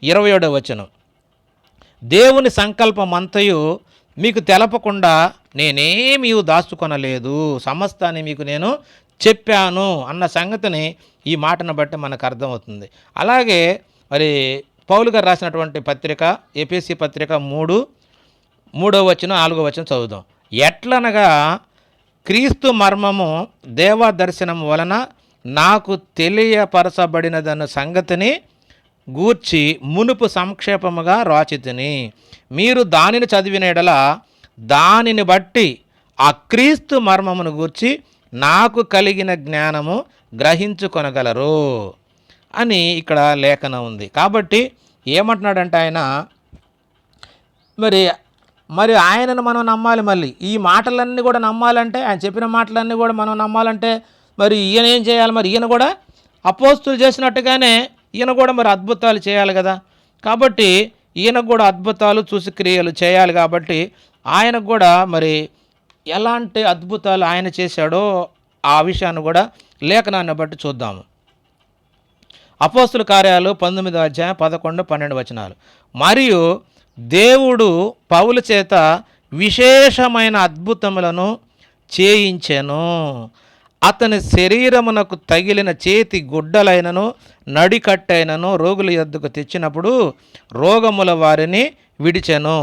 Speaker 2: 27వ వచనం. దేవుని సంకల్పమంతయు మీకు తెలపకుండా నేనేమీ దాచుకొనలేదు, సమస్తాన్ని మీకు నేను చెప్పాను అన్న సంగతిని ఈ మాటను బట్టి మనకు అర్థమవుతుంది. అలాగే మరి పౌలు గారు రాసినటువంటి పత్రిక ఎఫెసీ పత్రిక 3వ వచనం 4వ వచనం చదువుదాం. ఎట్లనగా క్రీస్తు మర్మము దేవ దర్శనం వలన నాకు తెలియపరచబడినదన్న సంగతిని గూర్చి మునుపు సంక్షేపముగా రాచితిని. మీరు దానిని చదివిన ఎడల దానిని బట్టి ఆ క్రీస్తు మర్మమును గూర్చి నాకు కలిగిన జ్ఞానము గ్రహించుకొనగలరు అని ఇక్కడ లేఖనం ఉంది. కాబట్టి ఏమంటున్నాడంటే ఆయన మరి ఆయనను మనం నమ్మాలి. మళ్ళీ ఈ మాటలన్నీ కూడా నమ్మాలంటే, ఆయన చెప్పిన మాటలన్నీ కూడా మనం నమ్మాలంటే మరి ఈయన ఏం చేయాలి? మరి ఈయన కూడా అపోస్తులు చేసినట్టుగానే ఈయన కూడా మరి అద్భుతాలు చేయాలి కదా. కాబట్టి ఈయనకు కూడా అద్భుతాలు సూచక్రియలు చేయాలి. కాబట్టి ఆయనకు కూడా మరి ఎలాంటి అద్భుతాలు ఆయన చేశాడో ఆ విషయాన్ని కూడా లేఖనాన్ని బట్టి చూద్దాము. అపోస్తుల కార్యాలు 19వ అధ్యాయం 11, 12 వచనాలు. మరియు దేవుడు పౌలు చేత విశేషమైన అద్భుతములను చేయించెను. అతని శరీరమునకు తగిలిన చేతి గుడ్డలైనను నడికట్టైనను రోగుల యొద్దకు తెచ్చినప్పుడు రోగముల వారిని విడిచెను,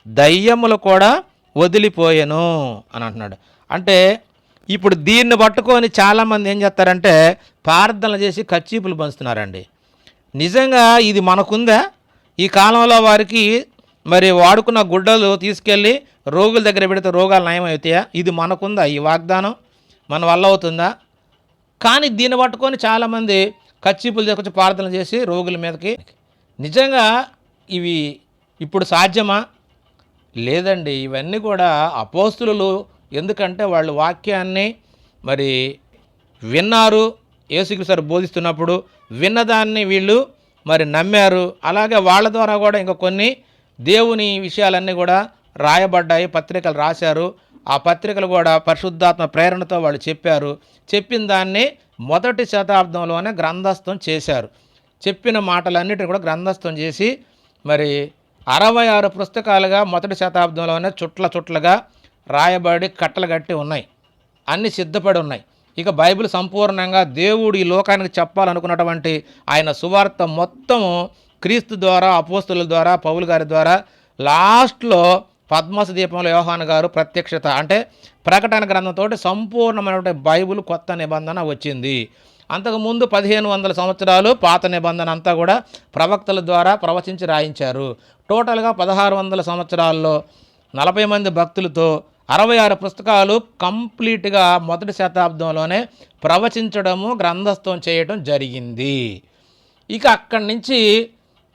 Speaker 2: దయ్యములు కూడా వదిలిపోయెను అని అంటున్నాడు. అంటే ఇప్పుడు దీన్ని పట్టుకొని చాలామంది ఏం చేస్తారంటే ప్రార్థనలు చేసి కచ్చీపులు పంచుతున్నారండి. నిజంగా ఇది మనకుందా? ఈ కాలంలో వారికి మరి వాడుకున్న గుడ్డలు తీసుకెళ్ళి రోగుల దగ్గర పెడితే రోగాలు నయమవుతాయా? ఇది మనకుందా? ఈ వాగ్దానం మన వల్ల అవుతుందా? కానీ దీన్ని పట్టుకొని చాలామంది కచ్చీపులు తీసుకొచ్చి ప్రార్థనలు చేసి రోగుల మీదకి. నిజంగా ఇవి ఇప్పుడు సాధ్యమా? లేదండి. ఇవన్నీ కూడా అపోస్తులు, ఎందుకంటే వాళ్ళు వాక్యాన్ని మరి విన్నారు, యేసుక్రీస్తు బోధిస్తున్నప్పుడు విన్నదాన్ని వీళ్ళు మరి నమ్మారు. అలాగే వాళ్ళ ద్వారా కూడా ఇంకా కొన్ని దేవుని విషయాలన్నీ కూడా రాయబడ్డాయి, పత్రికలు రాశారు. ఆ పత్రికలు కూడా పరిశుద్ధాత్మ ప్రేరణతో వాళ్ళు చెప్పారు. చెప్పిన దాన్ని మొదటి శతాబ్దంలోనే గ్రంథస్థం చేశారు. చెప్పిన మాటలన్నిటిని కూడా గ్రంథస్థం చేసి మరి 66 పుస్తకాలుగా మొదటి శతాబ్దంలోనే చుట్లుగా రాయబడి కట్టలు కట్టి ఉన్నాయి, అన్నీ సిద్ధపడి ఉన్నాయి. ఇక బైబిల్ సంపూర్ణంగా దేవుడు ఈ లోకానికి చెప్పాలనుకున్నటువంటి ఆయన సువార్త మొత్తము క్రీస్తు ద్వారా, అపోస్తుల ద్వారా, పౌలు గారి ద్వారా లాస్ట్లో పద్మస దీపంలో యోహాను గారు ప్రత్యక్షత అంటే ప్రకటన గ్రంథంతో సంపూర్ణమైనటువంటి బైబిల్ కొత్త నిబంధన వచ్చింది. అంతకుముందు 1500 సంవత్సరాలు పాత నిబంధన అంతా కూడా ప్రవక్తల ద్వారా ప్రవచించి రాయించారు. టోటల్గా 1600 సంవత్సరాల్లో 40 మంది భక్తులతో 66 పుస్తకాలు కంప్లీట్గా మొదటి శతాబ్దంలోనే ప్రవచించడము, గ్రంథస్థం చేయడం జరిగింది. ఇక అక్కడి నుంచి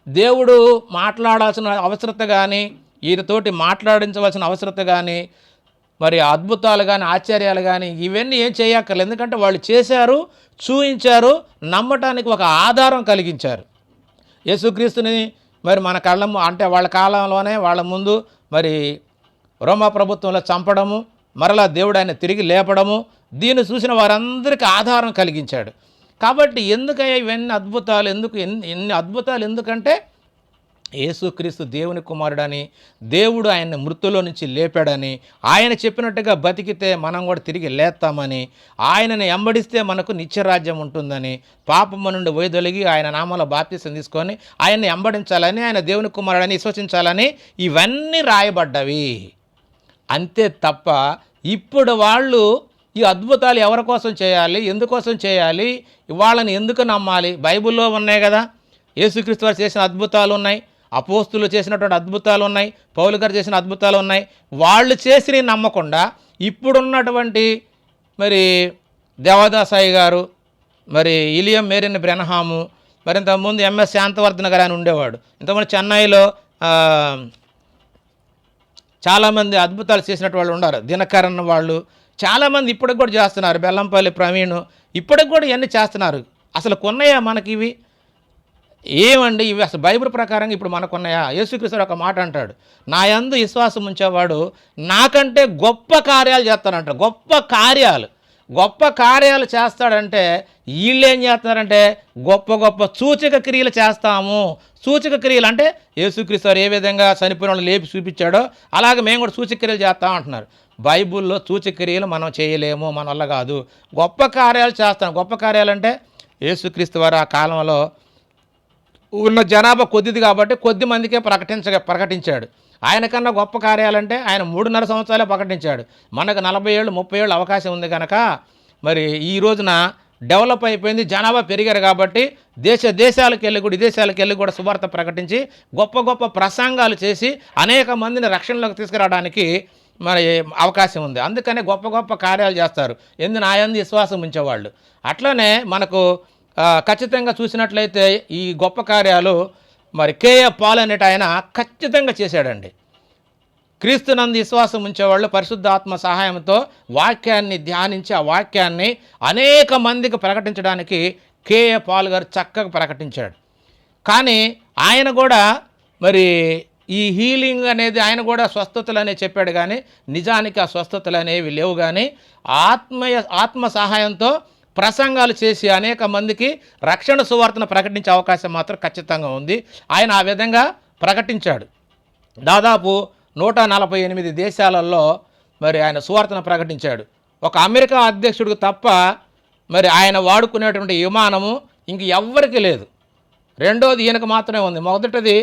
Speaker 2: దేవుడు మాట్లాడాల్సిన అవసరత కానీ, వీరితోటి మాట్లాడించవలసిన అవసరత కానీ, మరి అద్భుతాలు కానీ, ఆశ్చర్యాలు కానీ ఇవన్నీ ఏం చేయక్కర్లేదు. ఎందుకంటే వాళ్ళు చేశారు, చూయించారు, నమ్మటానికి ఒక ఆధారం కలిగించారు. యేసుక్రీస్తుని మరి మన కళ్ళము అంటే వాళ్ళ కాలంలోనే వాళ్ళ ముందు మరి రోమా ప్రభుత్వంలో చంపడము, మరలా దేవుడు ఆయన తిరిగి లేపడము, దీన్ని చూసిన వారందరికీ ఆధారం కలిగించాడు. కాబట్టి ఎందుకయ్యా ఇవన్నీ అద్భుతాలు? ఎన్ని అద్భుతాలు ఎందుకంటే యేసుక్రీస్తు దేవుని కుమారుడని, దేవుడు ఆయన్ని మృతుల్లో నుంచి లేపాడని, ఆయన చెప్పినట్టుగా బతికితే మనం కూడా తిరిగి లేస్తామని, ఆయనని వెంబడిస్తే మనకు నిత్యరాజ్యం ఉంటుందని, పాపము నుండి వైదొలిగి ఆయన నామంలో బాప్తిసం తీసుకొని ఆయన్ని వెంబడించాలని, ఆయన దేవుని కుమారుడని విశ్వసించాలని ఇవన్నీ రాయబడ్డవి. అంతే తప్ప ఇప్పుడు వాళ్ళు ఈ అద్భుతాలు ఎవరి కోసం చేయాలి, ఎందుకోసం చేయాలి, వాళ్ళని ఎందుకు నమ్మాలి? బైబిల్లో ఉన్నాయి కదా, యేసుక్రీస్తు వారు చేసిన అద్భుతాలు ఉన్నాయి, అపోస్తులు చేసినటువంటి అద్భుతాలు ఉన్నాయి, పౌలు గారు చేసిన అద్భుతాలు ఉన్నాయి. వాళ్ళు చేసి నమ్మకుండా ఇప్పుడున్నటువంటి మరి దేవదాసాయి గారు, మరి ఇలియం మేరిన్ బ్రెన్హాము, మరి ఇంతకుముందు ఎంఎస్ శాంతవర్ధన్ గారు అని ఉండేవాడు. ఇంతకుముందు చెన్నైలో చాలామంది అద్భుతాలు చేసినట్టు వాళ్ళు ఉన్నారు. దినకరన్ వాళ్ళు చాలామంది ఇప్పటికి కూడా చేస్తున్నారు. బెల్లంపల్లి ప్రవీణ్ ఇప్పటికి కూడా ఇవన్నీ చేస్తున్నారు. అసలు కొన్నాయా మనకి ఇవి? ఏమండి ఇవి అసలు బైబిల్ ప్రకారంగా ఇప్పుడు మనకున్నాయా? యేసుక్రీస్తు ఒక మాట అంటాడు, నా యందు విశ్వాసం ఉంచేవాడు నాకంటే గొప్ప కార్యాలు చేస్తానంటాడు. గొప్ప కార్యాలు చేస్తాడంటే వీళ్ళు ఏం చేస్తారంటే గొప్ప సూచక క్రియలు చేస్తాము. సూచక క్రియలు అంటే యేసుక్రీస్తు వారు ఏ విధంగా చనిపోయిన వాళ్ళు లేపి చూపించాడో అలాగే మేము కూడా సూచక క్రియలు చేస్తాం అంటున్నారు. బైబిల్లో సూచక క్రియలు మనం చేయలేము, మన వల్ల కాదు. గొప్ప కార్యాలు చేస్తాం. గొప్ప కార్యాలు అంటే యేసుక్రీస్తు వారు ఆ కాలంలో ఉన్న జనాభా కొద్దిది కాబట్టి కొద్ది మందికే ప్రకటించాడు. ఆయనకన్నా గొప్ప కార్యాలంటే ఆయన 3.5 సంవత్సరాలే ప్రకటించాడు. మనకు 40 ఏళ్ళు 30 ఏళ్ళు అవకాశం ఉంది కనుక మరి ఈ రోజున డెవలప్ అయిపోయింది, జనాభా పెరిగారు కాబట్టి దేశాలకు వెళ్ళి కూడా విదేశాలకు వెళ్ళి కూడా సువార్త ప్రకటించి గొప్ప ప్రసంగాలు చేసి అనేక మందిని రక్షణలోకి తీసుకురావడానికి మరి అవకాశం ఉంది. అందుకనే గొప్ప గొప్ప కార్యాలు చేస్తారు నా యందు విశ్వాసం ఉంచేవాళ్ళు. అట్లనే మనకు ఖచ్చితంగా చూసినట్లయితే ఈ గొప్ప కార్యాలు మరి కేఏ పాల్ అనేటి ఆయన ఖచ్చితంగా చేశాడండి. క్రీస్తునందు విశ్వాసం ఉంచేవాళ్ళు పరిశుద్ధాత్మ సహాయంతో వాక్యాన్ని ధ్యానించి ఆ వాక్యాన్ని అనేక మందికి ప్రకటించడానికి కేఏ పాల్ గారు చక్కగా ప్రకటించాడు. కానీ ఆయన కూడా మరి ఈ హీలింగ్ అనేది ఆయన కూడా స్వస్థతలు అనే చెప్పాడు, కానీ నిజానికి ఆ స్వస్థతలు అనేవి లేవు. కానీ ఆత్మ సహాయంతో ప్రసంగాలు చేసి అనేక మందికి రక్షణ సువార్తను ప్రకటించే అవకాశం మాత్రం ఖచ్చితంగా ఉంది. ఆయన ఆ విధంగా ప్రకటించాడు. దాదాపు 148 దేశాలలో మరి ఆయన సువార్తను ప్రకటించాడు. ఒక అమెరికా అధ్యక్షుడికి తప్ప మరి ఆయన వాడుకునేటువంటి విమానము ఇంక ఎవ్వరికీ లేదు. రెండోది ఈయనకు మాత్రమే ఉంది. మొదటిది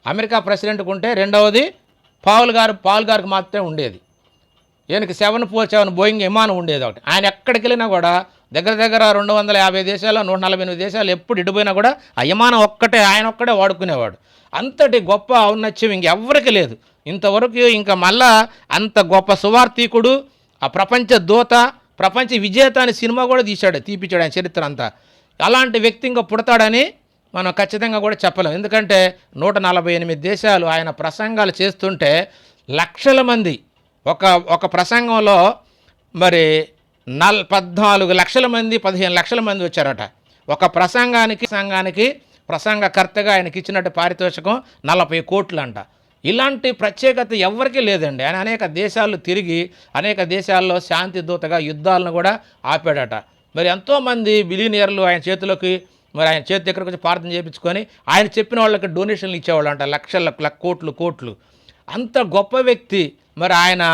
Speaker 2: అమెరికా ప్రెసిడెంట్కి ఉంటే రెండవది పాల్ గారికి మాత్రమే ఉండేది. ఈయనకి 747 బోయింగ్ విమానం ఉండేది ఒకటి. ఆయన ఎక్కడికి వెళ్ళినా కూడా దగ్గర 250 దేశాలు 148 దేశాలు ఎప్పుడు ఇడిపోయినా కూడా ఆ విమానం ఆయన ఒక్కడే వాడుకునేవాడు. అంతటి గొప్ప ఔన్నత్యం ఇంకెవ్వరికి లేదు ఇంతవరకు. ఇంకా మళ్ళా అంత గొప్ప సువార్థికుడు, ఆ ప్రపంచ దూత, ప్రపంచ విజేత అనే సినిమా కూడా తీపిచ్చాడు ఆయన చరిత్ర అంతా. అలాంటి వ్యక్తి ఇంకా పుడతాడని మనం ఖచ్చితంగా కూడా చెప్పలేం. ఎందుకంటే 148 దేశాలు ఆయన ప్రసంగాలు చేస్తుంటే లక్షల మంది ఒక ప్రసంగంలో మరి 14 లక్షల మంది 15 లక్షల మంది వచ్చారట. ఒక ప్రసంగానికి ప్రసంగకర్తగా ఆయనకి ఇచ్చినట్టు పారితోషికం 40 కోట్లు అంట. ఇలాంటి ప్రత్యేకత ఎవరికీ లేదండి. ఆయన అనేక దేశాలు తిరిగి అనేక దేశాల్లో శాంతి దూతగా యుద్ధాలను కూడా ఆపాడట. మరి ఎంతోమంది బిలియనియర్లు ఆయన చేతిలోకి మరి ఆయన చేతి దగ్గరకు వచ్చి ప్రార్థన చేయించుకొని ఆయన చెప్పిన వాళ్ళకి డొనేషన్లు ఇచ్చేవాళ్ళు అంట, లక్షల కోట్లు. అంత గొప్ప వ్యక్తి. మరి ఆయన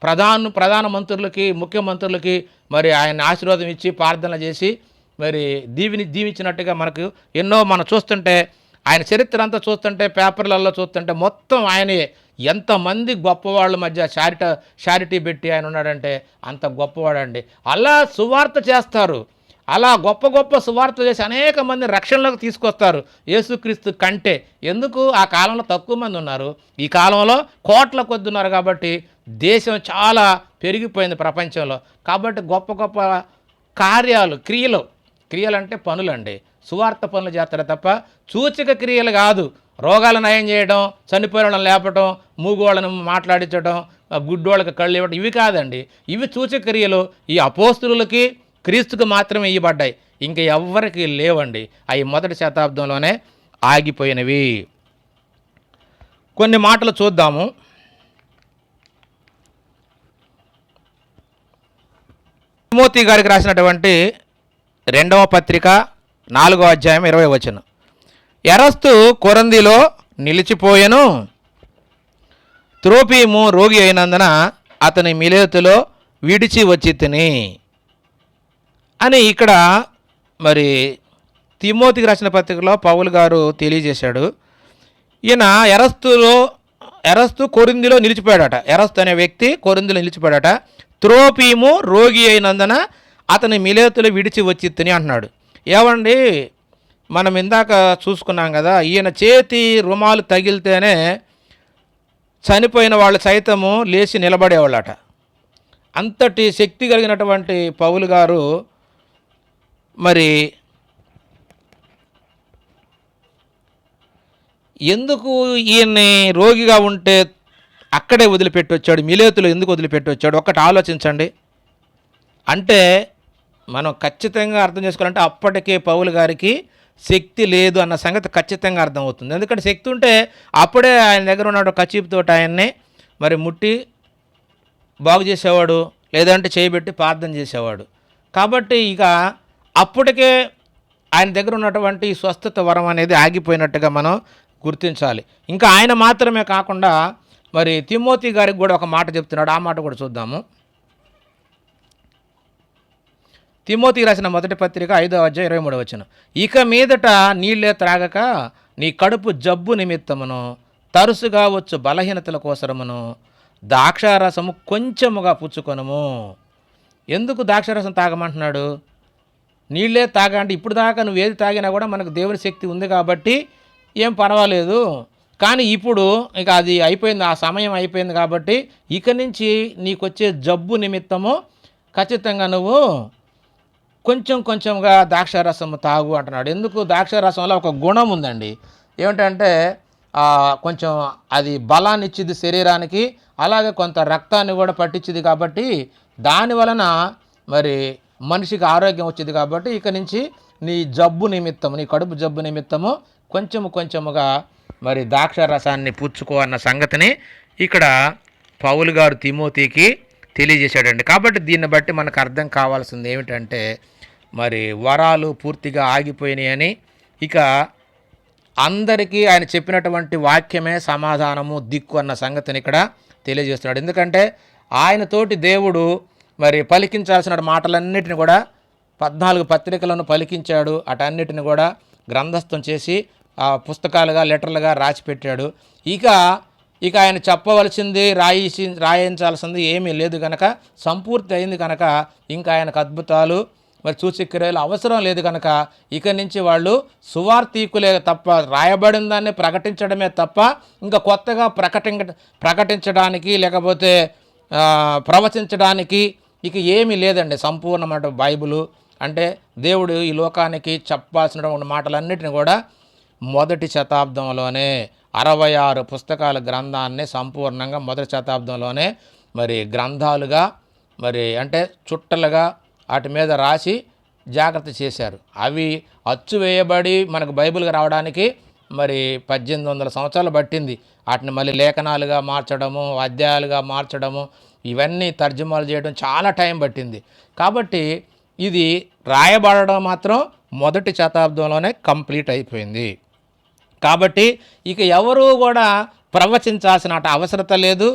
Speaker 2: ప్రధానమంత్రులకి ముఖ్యమంత్రులకి మరి ఆయన ఆశీర్వాదం ఇచ్చి ప్రార్థన చేసి మరి దీవించినట్టుగా మనకు ఎన్నో మనం చూస్తుంటే ఆయన చరిత్ర అంతా చూస్తుంటే పేపర్లలో చూస్తుంటే మొత్తం ఆయనే. ఎంతమంది గొప్పవాళ్ళ మధ్య చారిటీ పెట్టి ఆయన ఉన్నాడంటే అంత గొప్పవాడండి. అలా సువార్త చేస్తారు. అలా గొప్ప సువార్త చేసి అనేక మంది రక్షణలోకి తీసుకొస్తారు యేసుక్రీస్తు కంటే. ఎందుకు ఆ కాలంలో తక్కువ మంది ఉన్నారు, ఈ కాలంలో కోట్ల కొద్ది ఉన్నారు. కాబట్టి దేశం చాలా పెరిగిపోయింది ప్రపంచంలో. కాబట్టి గొప్ప కార్యాలు క్రియలు అంటే పనులండి. సువార్త పనులు చేస్తారు తప్ప సూచక క్రియలు కాదు. రోగాలు నయం చేయడం, చనిపోయిన వాళ్ళని లేపటం, మూగోళ్ళని మాట్లాడించడం, గుడ్డోళ్ళకి కళ్ళు ఇవ్వడం, ఇవి కాదండి. ఇవి సూచక క్రియలు ఈ అపోస్తులకి క్రీస్తుకు మాత్రమే ఇవ్వబడ్డాయి, ఇంకా ఎవ్వరికి లేవండి. అవి మొదటి శతాబ్దంలోనే ఆగిపోయినవి. కొన్ని మాటలు చూద్దాము. తిమోతి గారికి రాసినటువంటి 2వ పత్రిక 4వ అధ్యాయం 20వ వచనం. ఎరస్తు కొరందిలో నిలిచిపోయెను, త్రోపీము రోగి అయినందున అతని మిలేతులో విడిచి వచ్చి తిని అని ఇక్కడ మరి తిమోతికి రాసిన పత్రికలో పౌలు గారు తెలియజేశాడు. ఈయన ఎరస్తు కొరిందిలో నిలిచిపోయాడట. ఎరస్తు అనే వ్యక్తి కొరిందిలో నిలిచిపోయాడట. త్రోపీము రోగి అయినందున అతని మిలేతులు విడిచి వచ్చి తిని అంటున్నాడు. ఏమండి, మనం ఇందాక చూసుకున్నాం కదా, ఈయన చేతి రుమాలు తగిలితేనే చనిపోయిన వాళ్ళు సైతము లేచి నిలబడేవాళ్ళట. అంతటి శక్తి కలిగినటువంటి పౌలు గారు మరి ఎందుకు ఈయన్ని రోగిగా ఉంటే అక్కడే వదిలిపెట్టి వచ్చాడు, మిలేతులు ఎందుకు వదిలిపెట్టి వచ్చాడు? ఒక్కటి ఆలోచించండి. అంటే మనం ఖచ్చితంగా అర్థం చేసుకోవాలంటే అప్పటికే పౌలు గారికి శక్తి లేదు అన్న సంగతి ఖచ్చితంగా అర్థమవుతుంది. ఎందుకంటే శక్తి ఉంటే అప్పుడే ఆయన దగ్గర ఉన్న కచీపుతో ఆయన్ని మరి ముట్టి బాగు చేసేవాడు, లేదంటే చేయబెట్టి ప్రార్థన చేసేవాడు. కాబట్టి ఇక అప్పటికే ఆయన దగ్గర ఉన్నటువంటి స్వస్థత వరం అనేది ఆగిపోయినట్టుగా మనం గుర్తించాలి. ఇంకా ఆయన మాత్రమే కాకుండా మరి తిమోతి గారికి కూడా ఒక మాట చెప్తున్నాడు. ఆ మాట కూడా చూద్దాము. తిమోతికి రాసిన మొదటి పత్రిక 5వ అధ్యాయం 23వ వచనం. ఇక మీదట నీళ్ళే త్రాగక నీ కడుపు జబ్బు నిమిత్తమును తరచుగా వచ్చు బలహీనతల కోసరమును ద్రాక్షారసము కొంచెముగా పుచ్చుకొనుము. ఎందుకు ద్రాక్షారసం తాగమంటున్నాడు? నీళ్ళే తాగంటే ఇప్పుడు దాకా నువ్వు ఏది తాగినా కూడా మనకు దేవుని శక్తి ఉంది కాబట్టి ఏం పర్వాలేదు. కానీ ఇప్పుడు ఇక అది అయిపోయింది, ఆ సమయం అయిపోయింది కాబట్టి ఇక నుంచి నీకు వచ్చే జబ్బు నిమిత్తము ఖచ్చితంగా నువ్వు కొంచెం కొంచెంగా ద్రాక్షారసం తాగు అంటున్నాడు. ఎందుకు? ద్రాక్షారసంలో ఒక గుణం ఉందండి. ఏమిటంటే కొంచెం అది బలాన్ని ఇచ్చింది శరీరానికి, అలాగే కొంత రక్తాన్ని కూడా పట్టించింది కాబట్టి దాని వలన మరి మనిషికి ఆరోగ్యం వచ్చింది. కాబట్టి ఇక నుంచి నీ జబ్బు నిమిత్తము, నీ కడుపు జబ్బు నిమిత్తము కొంచెముగా మరి ద్రాక్షారసాన్ని పుచ్చుకో అన్న సంగతిని ఇక్కడ పౌలు గారు తిమోతికి తెలియజేశాడండి. కాబట్టి దీన్ని బట్టి మనకు అర్థం కావాల్సింది ఏమిటంటే మరి వరాలు పూర్తిగా ఆగిపోయినాయని, ఇక అందరికీ ఆయన చెప్పినటువంటి వాక్యమే సమాధానము, దిక్కు అన్న సంగతిని ఇక్కడ తెలియజేస్తున్నాడు. ఎందుకంటే ఆయనతోటి దేవుడు మరి పలికించాల్సిన మాటలన్నిటిని కూడా 14 పత్రికలను పలికించాడు. అటన్నిటిని కూడా గ్రంథస్థం చేసి పుస్తకాలుగా, లెటర్లుగా రాసిపెట్టాడు. ఇక ఆయన చెప్పవలసింది, రాయించాల్సింది ఏమీ లేదు కనుక, సంపూర్తి అయింది కనుక ఇంకా ఆయనకు అద్భుతాలు మరి సూచక్రియలు అవసరం లేదు కనుక ఇక నుంచి వాళ్ళు సువార్థికులే తప్ప, రాయబడిన దాన్ని ప్రకటించడమే తప్ప ఇంకా కొత్తగా ప్రకటించడానికి లేకపోతే ప్రవచించడానికి ఇక ఏమీ లేదండి. సంపూర్ణమైన బైబిలు అంటే దేవుడు ఈ లోకానికి చెప్పాల్సిన మాటలన్నిటిని కూడా మొదటి శతాబ్దంలోనే 66 పుస్తకాల గ్రంథాన్ని సంపూర్ణంగా మొదటి శతాబ్దంలోనే మరి గ్రంథాలుగా మరి అంటే చుట్టలుగా వాటి మీద రాసి జాగ్రత్త చేశారు. అవి అచ్చు వేయబడి మనకు బైబిల్గా రావడానికి మరి 1800 సంవత్సరాలు పట్టింది. వాటిని మళ్ళీ లేఖనాలుగా మార్చడము, అధ్యాయాలుగా మార్చడము, ఇవన్నీ తర్జుమాలు చేయడం చాలా టైం పట్టింది. కాబట్టి ఇది రాయబడడం మాత్రం మొదటి శతాబ్దంలోనే కంప్లీట్ అయిపోయింది. కాబట్టి ఇక ఎవరూ కూడా ప్రవచించాల్సిన అవసరత లేదు,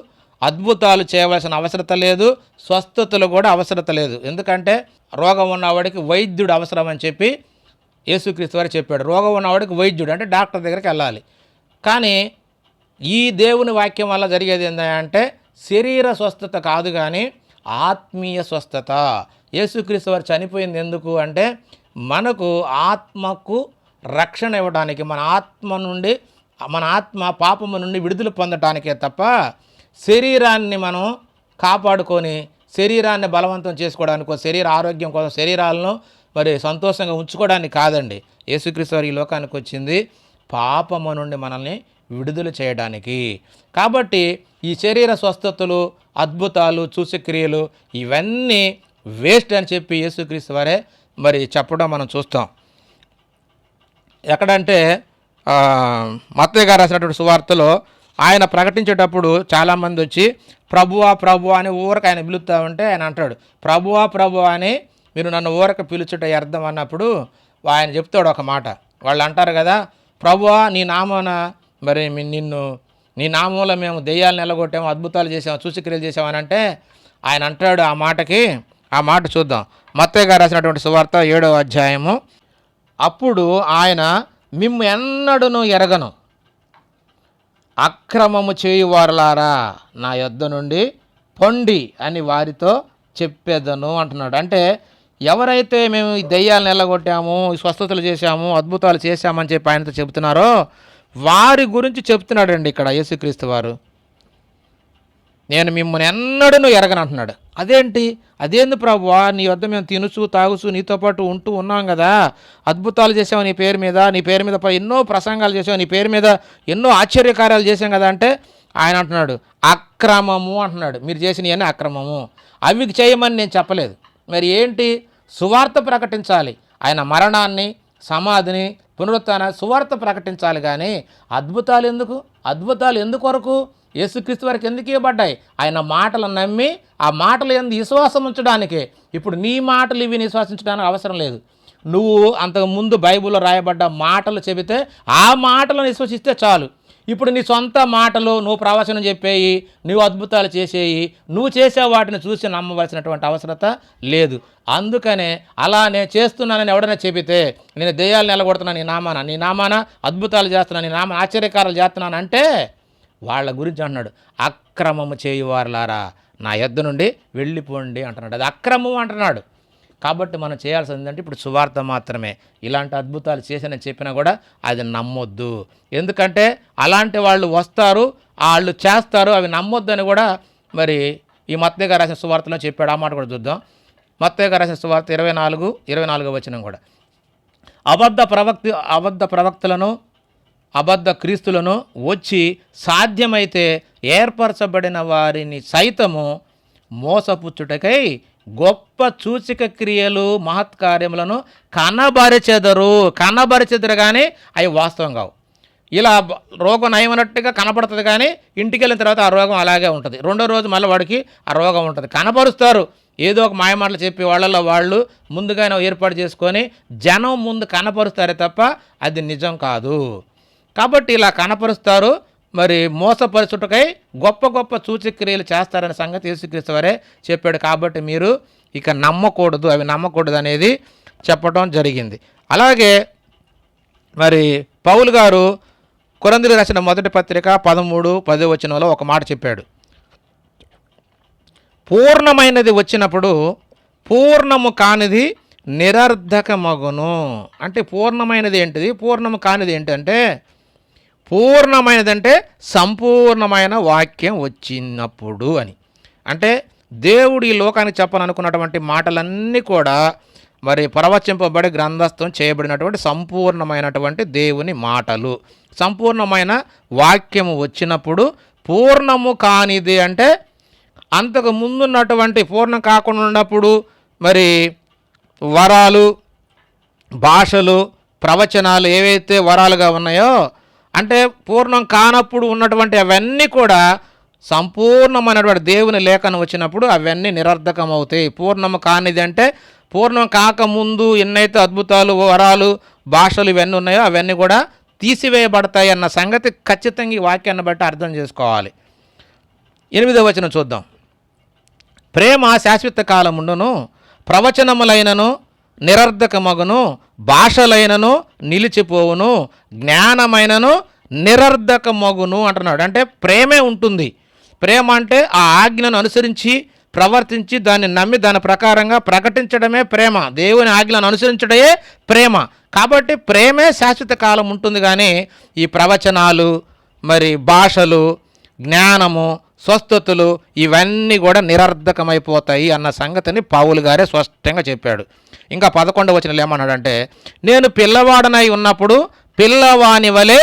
Speaker 2: అద్భుతాలు చేయవలసిన అవసరత లేదు, స్వస్థతలు కూడా అవసరత లేదు. ఎందుకంటే రోగం ఉన్నవాడికి వైద్యుడు అవసరం అని చెప్పి యేసుక్రీస్తు వారు చెప్పాడు. రోగం ఉన్నవాడికి వైద్యుడు అంటే డాక్టర్ దగ్గరికి వెళ్ళాలి. కానీ ఈ దేవుని వాక్యం వల్ల జరిగేది ఏంటంటే శరీర స్వస్థత కాదు కానీ ఆత్మీయ స్వస్థత. యేసుక్రీస్తు వారు చనిపోయింది ఎందుకు అంటే మనకు ఆత్మకు రక్షణ ఇవ్వడానికి, మన ఆత్మ పాపము నుండి విడుదల పొందటానికే తప్ప శరీరాన్ని మనం కాపాడుకొని శరీరాన్ని బలవంతం చేసుకోవడానికో, శరీర ఆరోగ్యం కోసం, శరీరాలను మరి సంతోషంగా ఉంచుకోవడానికి కాదండి. యేసుక్రీస్తు వారు ఈ లోకానికి వచ్చింది పాపము నుండి మనల్ని విడుదల చేయడానికి. కాబట్టి ఈ శరీర స్వస్థతలు, అద్భుతాలు, సూచక్రియలు ఇవన్నీ వేస్ట్ అని చెప్పి యేసుక్రీస్తు వారే మరి చెప్పడం మనం చూస్తాం. ఎక్కడంటే మత్తయి గారు రాసినటువంటి సువార్తలో ఆయన ప్రకటించేటప్పుడు చాలామంది వచ్చి ప్రభువా ప్రభువా అని ఊరక ఆయన పిలుస్తూ ఉంటే ఆయన అంటాడు, ప్రభువా ప్రభువా అని మీరు నన్ను ఊరక పిలుచుట అర్థం అన్నప్పుడు ఆయన చెప్తాడు ఒక మాట. వాళ్ళు అంటారు కదా, ప్రభువా నీ నామాన మరి నీ నామంలో మేము దెయ్యాలను నిలగొట్టాము, అద్భుతాలు చేసాము, సూచక్రియలు చేసామని అంటే ఆయన అంటాడు ఆ మాట చూద్దాం. మత్తయి గారు రాసినటువంటి సువార్త 7వ అధ్యాయము. అప్పుడు ఆయన మిమ్ము ఎన్నడూను ఎరగను, అక్రమము చేయువారులారా నా యొద్ద నుండి పొండి అని వారితో చెప్పేదను అంటున్నాడు. అంటే ఎవరైతే మేము ఈ దెయ్యాలను ఎల్లగొట్టాము, స్వస్థతలు చేశాము, అద్భుతాలు చేశామని చెప్పి ఆయనతో చెబుతున్నారో వారి గురించి చెప్తున్నాడండి ఇక్కడ యేసుక్రీస్తు వారు. నేను మిమ్మల్ని ఎన్నడూ ఎరగను అంటున్నాడు. అదేంది ప్రభువా, నీ వద్ద మేము తినుచు తాగుచు నీతో పాటు ఉంటూ ఉన్నాం కదా, అద్భుతాలు చేసావు నీ పేరు మీద ఎన్నో ప్రసంగాలు చేసావు, నీ పేరు మీద ఎన్నో ఆశ్చర్యకార్యాలు చేసాం కదా అంటే ఆయన అంటున్నాడు అక్రమము అంటున్నాడు. మీరు చేసినవన్నీ అక్రమము, అవి చేయమని నేను చెప్పలేదు. మరి ఏంటి? సువార్త ప్రకటించాలి, ఆయన మరణాన్ని, సమాధిని, పునరుత్థానాన్ని సువార్త ప్రకటించాలి. కానీ అద్భుతాలు ఎందుకొరకు? యేసుక్రీస్తు వారికి ఎందుకు ఇవ్వబడ్డాయి? ఆయన మాటలు నమ్మి ఆ మాటలు ఎందు విశ్వాసం ఉంచడానికే. ఇప్పుడు నీ మాటలు ఇవి విశ్వాసించడానికి అవసరం లేదు. నువ్వు అంతకుముందు బైబిల్లో రాయబడ్డ మాటలు చెబితే ఆ మాటలను విశ్వసిస్తే చాలు. ఇప్పుడు నీ సొంత మాటలు, నువ్వు ప్రవచనం చెప్పేయి, నువ్వు అద్భుతాలు చేసేయి, నువ్వు చేసే వాటిని చూసి నమ్మవలసినటువంటి అవసరత లేదు. అందుకనే అలానే చేస్తున్నానని ఎవడైనా చెబితే, నేను దెయ్యాలు నిలగొడుతున్నాను నీ నామాన అద్భుతాలు చేస్తున్నాను, నీ నామాన ఆశ్చర్యకారాలు చేస్తున్నాను అంటే వాళ్ళ గురించి అంటున్నాడు అక్రమము చేయువారులారా నా యొద్ద నుండి వెళ్ళిపోండి అంటున్నాడు. అది అక్రమం అంటున్నాడు. కాబట్టి మనం చేయాల్సింది ఏంటంటే ఇప్పుడు సువార్త మాత్రమే. ఇలాంటి అద్భుతాలు చేశానని చెప్పినా కూడా అది నమ్మొద్దు. ఎందుకంటే అలాంటి వాళ్ళు వస్తారు, వాళ్ళు చేస్తారు, అవి నమ్మొద్దు అని కూడా మరి ఈ మత్తయి గారు రాసిన సువార్తలో చెప్పాడు. ఆ మాట కూడా చూద్దాం. మత్తయి గారు రాసిన సువార్త 24 వచనం కూడా, అబద్ధ ప్రవక్తలను అబద్ధ క్రీస్తులను వచ్చి సాధ్యమైతే ఏర్పరచబడిన వారిని సైతము మోసపుచ్చుటకై గొప్ప సూచక క్రియలు మహత్కార్యములను కనబరిచెదరు కానీ అవి వాస్తవం కావు. ఇలా రోగం నయమన్నట్టుగా కనపడుతుంది కానీ ఇంటికి వెళ్ళిన తర్వాత ఆ రోగం అలాగే ఉంటుంది. రెండో రోజు మళ్ళీ వాడికి ఆ రోగం ఉంటుంది. కనపరుస్తారు, ఏదో ఒక మాయమాటలు చెప్పి వాళ్ళలో వాళ్ళు ముందుగానే ఏర్పాటు చేసుకొని జనం ముందు కనపరుస్తారే తప్ప అది నిజం కాదు. కాబట్టి ఇలా కనపరుస్తారు, మరి మోసపరుచుటకై గొప్ప సూచక్రియలు చేస్తారనే సంగతి యేసుక్రీస్తు వారే చెప్పాడు. కాబట్టి మీరు ఇక నమ్మకూడదు, అవి నమ్మకూడదు అనేది చెప్పడం జరిగింది. అలాగే మరి పౌలు గారు కొరింథీయులకు రాసిన మొదటి పత్రిక 13:10 వచనంలో ఒక మాట చెప్పాడు. పూర్ణమైనది వచ్చినప్పుడు పూర్ణము కానిది నిరర్ధకమగును. అంటే పూర్ణమైనది ఏంటిది, పూర్ణము కానిది ఏంటంటే, పూర్ణమైనదంటే సంపూర్ణమైన వాక్యం వచ్చినప్పుడు అని. అంటే దేవుడు ఈ లోకానికి చెప్పాలనుకున్నటువంటి మాటలన్నీ కూడా మరి ప్రవచింపబడి గ్రంథస్థం చేయబడినటువంటి సంపూర్ణమైనటువంటి దేవుని మాటలు, సంపూర్ణమైన వాక్యము వచ్చినప్పుడు పూర్ణము కానిది అంటే అంతకు ముందున్నటువంటి పూర్ణం కాకుండా ఉన్నప్పుడు మరి వరాలు, భాషలు, ప్రవచనాలు ఏవైతే వరాలుగా ఉన్నాయో, అంటే పూర్ణం కానప్పుడు ఉన్నటువంటి అవన్నీ కూడా సంపూర్ణమైనటువంటి దేవుని లేఖనం వచ్చినప్పుడు అవన్నీ నిరర్ధకం అవుతాయి. పూర్ణము కానిది అంటే పూర్ణం కాకముందు ఎన్నైతే అద్భుతాలు, వరాలు, భాషలు ఇవన్నీ ఉన్నాయో అవన్నీ కూడా తీసివేయబడతాయి అన్న సంగతి ఖచ్చితంగా ఈ వాక్యాన్ని బట్టి అర్థం చేసుకోవాలి. 8వ వచనం చూద్దాం. ప్రేమ శాశ్వత కాలముండును, ప్రవచనములైనను నిరర్ధకమగును, భాషలైనను నిలిచిపోవును, జ్ఞానమైనను నిరర్ధకమగును అంటున్నాడు. అంటే ప్రేమే ఉంటుంది. ప్రేమ అంటే ఆ ఆజ్ఞను అనుసరించి ప్రవర్తించి దాన్ని నమ్మి దాని ప్రకారంగా ప్రకటించడమే ప్రేమ. దేవుని ఆజ్ఞలను అనుసరించడమే ప్రేమ. కాబట్టి ప్రేమే శాశ్వత కాలం ఉంటుంది. కానీ ఈ ప్రవచనాలు, మరి భాషలు, జ్ఞానము, స్వస్థతలు ఇవన్నీ కూడా నిరర్ధకమైపోతాయి అన్న సంగతిని పౌలు గారే స్పష్టంగా చెప్పాడు. ఇంకా 11వ వచనంలో ఏమన్నాడంటే, నేను పిల్లవాడనై ఉన్నప్పుడు పిల్లవాని వలె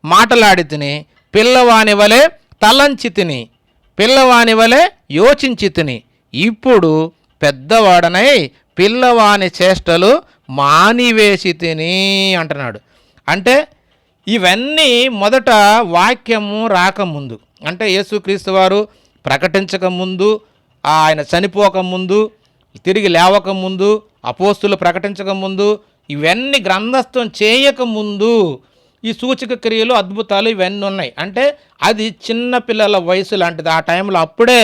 Speaker 2: మాటలాడి తిని, పిల్లవాని వలె తలంచి తిని, పిల్లవాని వలె యోచించి తిని, ఇప్పుడు పెద్దవాడనై పిల్లవాని చేష్టలు మానివేసి తిని అంటున్నాడు. అంటే ఇవన్నీ మొదట వాక్యము రాకముందు, అంటే యేసుక్రీస్తు వారు ప్రకటించకముందు, ఆయన చనిపోకముందు, తిరిగి లేవకముందు, అపోస్తులు ప్రకటించకముందు, ఇవన్నీ గ్రంథస్థం చేయకముందు ఈ సూచక క్రియలు, అద్భుతాలు ఇవన్నీ ఉన్నాయి. అంటే అది చిన్న పిల్లల వయసు లాంటిది. ఆ టైంలో అప్పుడే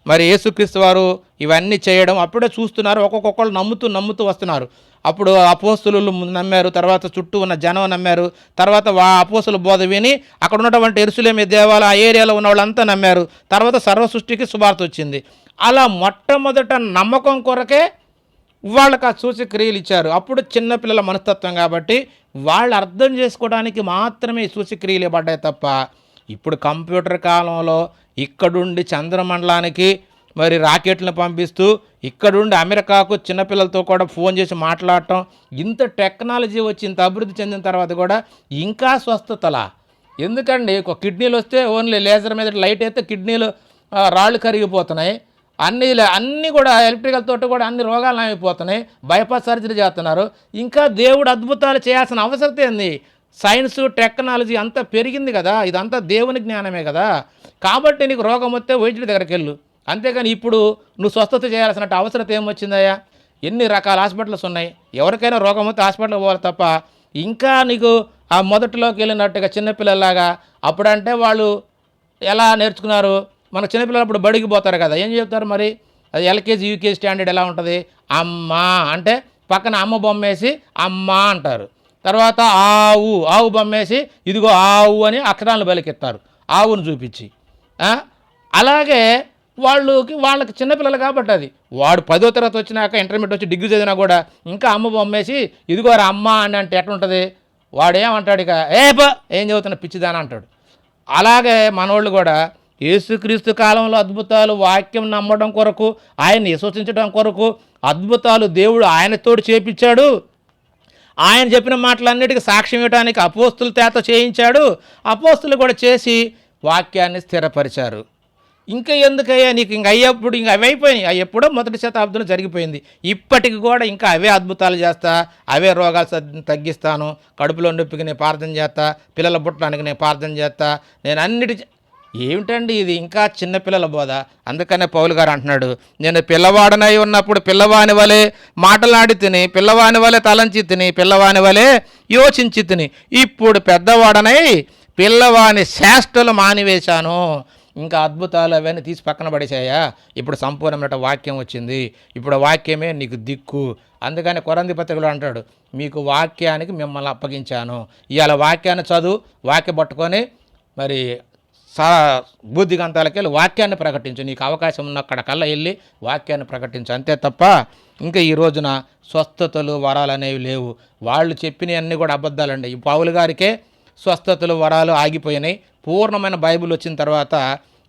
Speaker 2: మరి యేసుక్రీస్తు వారు ఇవన్నీ చేయడం అప్పుడే చూస్తున్నారు. ఒక్కొక్కళ్ళు నమ్ముతూ వస్తున్నారు. అప్పుడు అపోస్తులు నమ్మారు, తర్వాత చుట్టూ ఉన్న జనం నమ్మారు, తర్వాత అపోస్తుల బోధ విని అక్కడ ఉన్నటువంటి యెరూషలేము దేవాలయం ఆ ఏరియాలో ఉన్న వాళ్ళంతా నమ్మారు. తర్వాత సర్వ సృష్టికి సువార్త వచ్చింది. అలా మొట్టమొదట నమ్మకం కొరకే వాళ్ళకి ఆ సూచక్రియలు ఇచ్చారు. అప్పుడు చిన్నపిల్లల మనస్తత్వం కాబట్టి వాళ్ళు అర్థం చేసుకోవడానికి మాత్రమే ఈ సూచక్రియలు ఇవ్వబడ్డాయి తప్ప, ఇప్పుడు కంప్యూటర్ కాలంలో ఇక్కడుండి చంద్రమండలానికి మరి రాకెట్లను పంపిస్తూ ఇక్కడుండి అమెరికాకు చిన్నపిల్లలతో కూడా ఫోన్ చేసి మాట్లాడటం, ఇంత టెక్నాలజీ వచ్చి ఇంత అభివృద్ధి చెందిన తర్వాత కూడా ఇంకా స్వస్థతలా? ఎందుకండి ఒక కిడ్నీలు వస్తే ఓన్లీ లేజర్ మీద లైట్ అయితే కిడ్నీలు రాళ్ళు కరిగిపోతున్నాయి. అన్నీ కూడా ఎలక్ట్రికల్ తోటి కూడా అన్ని రోగాలు అయిపోతున్నాయి. బైపాస్ సర్జరీ చేస్తున్నారు. ఇంకా దేవుడు అద్భుతాలు చేయాల్సిన అవసరం ఏంది? సైన్సు, టెక్నాలజీ అంతా పెరిగింది కదా, ఇదంతా దేవుని జ్ఞానమే కదా. కాబట్టి నీకు రోగం వస్తే వైద్యుడి దగ్గరికి వెళ్ళు. అంతేగాని ఇప్పుడు నువ్వు స్వస్థత చేయాల్సిన అవసరం ఏమొచ్చిందయ్యా? ఎన్ని రకాల హాస్పిటల్స్ ఉన్నాయి. ఎవరికైనా రోగం వస్తే హాస్పిటల్కి పోవాలి తప్ప ఇంకా నీకు ఆ మొదటిలోకి వెళ్ళినట్టుగా చిన్నపిల్లలాగా అప్పుడంటే వాళ్ళు ఎలా నేర్చుకున్నారు? మన చిన్నపిల్లలు అప్పుడు బడికి పోతారు కదా, ఏం చెప్తారు మరి? అది ఎల్కేజీ యూకేజీ స్టాండర్డ్ ఎలా ఉంటుంది? అమ్మ అంటే పక్కన అమ్మ బొమ్మేసి అమ్మ అంటారు. తర్వాత ఆవు బొమ్మేసి ఇదిగో ఆవు అని అక్షరాలను బలికెత్తారు, ఆవును చూపించి. అలాగే వాళ్ళకి చిన్నపిల్లలు కాబట్టి అది వాడు 10వ తరగతి వచ్చినాక ఇంటర్మీడియట్ వచ్చి డిగ్రీ చదివినా కూడా ఇంకా అమ్మ బొమ్మేసి ఇదిగోరా అమ్మ అని అంటే ఎట్లుంటుంది, వాడేమంటాడు ఇక ఏం చదువుతున్న పిచ్చిదాని అంటాడు. అలాగే మనోళ్ళు కూడా యేసుక్రీస్తు కాలంలో అద్భుతాలు వాక్యం నమ్మడం కొరకు, ఆయన్ని విశ్వసించడం కొరకు అద్భుతాలు దేవుడు ఆయనతోడు చేపించాడు. ఆయన చెప్పిన మాటలన్నిటికీ సాక్ష్యం ఇవ్వడానికి అపోస్తుల చేత చేయించాడు. అపోస్తులు కూడా చేసి వాక్యాన్ని స్థిరపరిచారు. ఇంకా ఎందుకయ్యా నీకు ఇంక అయ్యేప్పుడు ఇంక అవి అయిపోయినాయి, అవి ఎప్పుడో మొదటి శతాబ్దంలో జరిగిపోయింది. ఇప్పటికి కూడా ఇంకా అవే అద్భుతాలు చేస్తా, అవే రోగాలు తగ్గిస్తాను, కడుపులో నొప్పికి నేను ప్రార్థన చేస్తా, పిల్లల పుట్టడానికి నేను ప్రార్థన చేస్తా, నేను ఏమిటండి ఇది ఇంకా చిన్నపిల్లల బోధ. అందుకనే పౌలు గారు అంటున్నాడు, నేను పిల్లవాడనై ఉన్నప్పుడు పిల్లవాని వలె మాటలాడి తిని, పిల్లవాని వలె తలంచి తిని, పిల్లవాని వలె యోచించి తిని, ఇప్పుడు పెద్దవాడనై పిల్లవాని చేష్టలు మానివేశాను. ఇంకా అద్భుతాలు అవన్నీ తీసి పక్కన పడేసాయా, ఇప్పుడు సంపూర్ణమైన వాక్యం వచ్చింది, ఇప్పుడు వాక్యమే నీకు దిక్కు. అందుకని కొరంథీ పత్రికలో అంటాడు, మీకు వాక్యానికి మిమ్మల్ని అప్పగించాను. ఇవాళ వాక్యాన్ని చదువు, వాక్యం పట్టుకొని మరి బుద్ధిగంతాలకి వెళ్ళి వాక్యాన్ని ప్రకటించు. నీకు అవకాశం ఉన్నక్కడికల్లా వెళ్ళి వాక్యాన్ని ప్రకటించు, అంతే తప్ప ఇంకా ఈ రోజున స్వస్థతలు వరాలు అనేవి లేవు. వాళ్ళు చెప్పినవన్నీ కూడా అబద్ధాలండి. ఈ పౌలు గారికే స్వస్థతలు వరాలు ఆగిపోయినాయి. పూర్ణమైన బైబిల్ వచ్చిన తర్వాత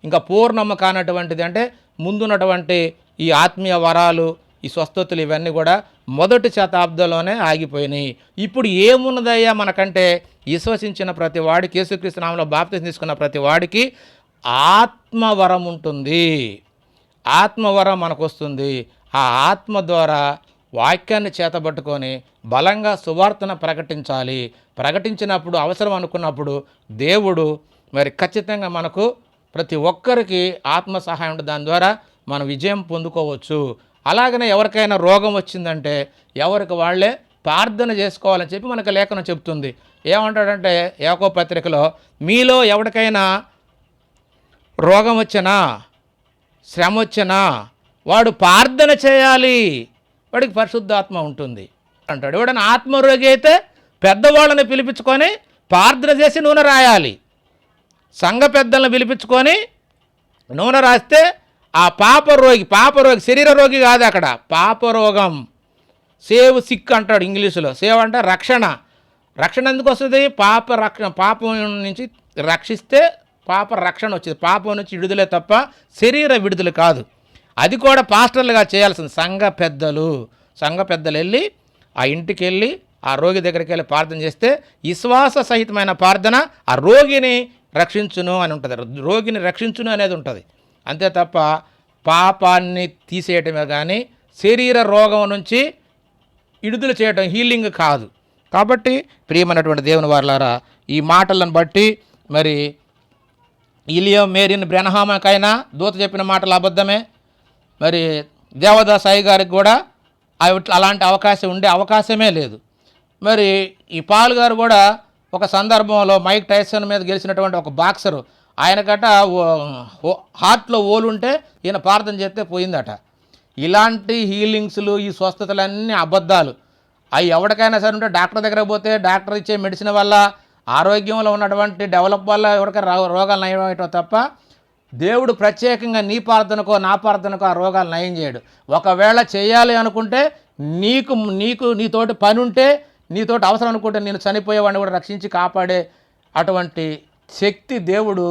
Speaker 2: ఇంకా పూర్ణము కానటువంటిది అంటే ముందున్నటువంటి ఈ ఆత్మీయ వరాలు, ఈ స్వస్థతలు ఇవన్నీ కూడా మొదటి శతాబ్దంలోనే ఆగిపోయినాయి. ఇప్పుడు ఏమున్నదయ్యా మనకంటే విశ్వసించిన ప్రతి వాడికి, యేసుక్రీస్తు నామములో బాప్తిసం తీసుకున్న ప్రతి వాడికి ఆత్మవరం ఉంటుంది. ఆత్మవరం మనకు వస్తుంది. ఆ ఆత్మ ద్వారా వాక్యాన్ని చేతబట్టుకొని బలంగా సువార్తను ప్రకటించాలి. ప్రకటించినప్పుడు అవసరం అనుకున్నప్పుడు దేవుడు మరి ఖచ్చితంగా మనకు ప్రతి ఒక్కరికి ఆత్మ సహాయం ఉంటుంది. దాని ద్వారా మనం విజయం పొందుకోవచ్చు. అలాగనే ఎవరికైనా రోగం వచ్చిందంటే ఎవరికి వాళ్ళే ప్రార్థన చేసుకోవాలని చెప్పి మనకు లేఖనం చెప్తుంది. ఏమంటాడంటే యాకోబు పత్రికలో, మీలో ఎవరికైనా రోగం వచ్చినా శ్రమ వచ్చినా వాడు ప్రార్థన చేయాలి, వాడికి పరిశుద్ధాత్మ ఉంటుంది అంటాడు. ఎవడైనా ఆత్మరోగి అయితే పెద్దవాళ్ళని పిలిపించుకొని ప్రార్థన చేసి నూనె రాయాలి. సంఘ పెద్దలను పిలిపించుకొని నూనె రాస్తే ఆ పాపరోగి శరీర రోగి కాదు, అక్కడ పాపరోగం, సేవ్ సిక్ అంటాడు ఇంగ్లీషులో. సేవ్ అంటే రక్షణ ఎందుకు వస్తుంది? పాపం నుంచి రక్షిస్తే పాప రక్షణ వచ్చింది. పాపం నుంచి విడుదలే తప్ప శరీర విడుదల కాదు. అది కూడా పాస్టర్లుగా చేయాల్సింది. సంఘ పెద్దలు వెళ్ళి ఆ ఇంటికి వెళ్ళి ఆ రోగి దగ్గరికి వెళ్ళి ప్రార్థన చేస్తే విశ్వాస సహితమైన ప్రార్థన ఆ రోగిని రక్షించును అని ఉంటుంది. రోగిని రక్షించును అనేది ఉంటుంది. అంతే తప్ప పాపాన్ని తీసేయటమే కానీ శరీర రోగం నుంచి విడుదల చేయటం హీలింగ్ కాదు. కాబట్టి ప్రియమైనటువంటి దేవుని వారలారా, ఈ మాటలను బట్టి మరి ఇలియో మేరీని బ్రెనహామకైనా దూత చెప్పిన మాటలు అబద్ధమే. మరి దేవదాస్ అయ్య గారికి కూడా అలాంటి అవకాశమే లేదు. మరి ఈ పాల్ గారు కూడా ఒక సందర్భంలో మైక్ టైసన్ మీద గెలిచినటువంటి ఒక బాక్సరు, ఆయనకట హార్ట్లో ఓలుంటే ఈయన ప్రార్థన చేస్తే పోయిందట. ఇలాంటి హీలింగ్స్లు, ఈ స్వస్థతలన్నీ అబద్ధాలు. అవి ఎవరికైనా సరే ఉంటే డాక్టర్ దగ్గరకు పోతే డాక్టర్ ఇచ్చే మెడిసిన్ వల్ల, ఆరోగ్యంలో ఉన్నటువంటి డెవలప్ వల్ల ఎవరికైనా రోగాలు నయం అయ్యటం తప్ప దేవుడు ప్రత్యేకంగా నీ ప్రార్థనకో నా ప్రార్థనకో ఆ రోగాలు నయం చేయడు. ఒకవేళ చేయాలి అనుకుంటే నీతోటి పని ఉంటే, నీతోటి అవసరం అనుకుంటే నేను చనిపోయేవాడిని కూడా రక్షించి కాపాడే అటువంటి శక్తి దేవుడు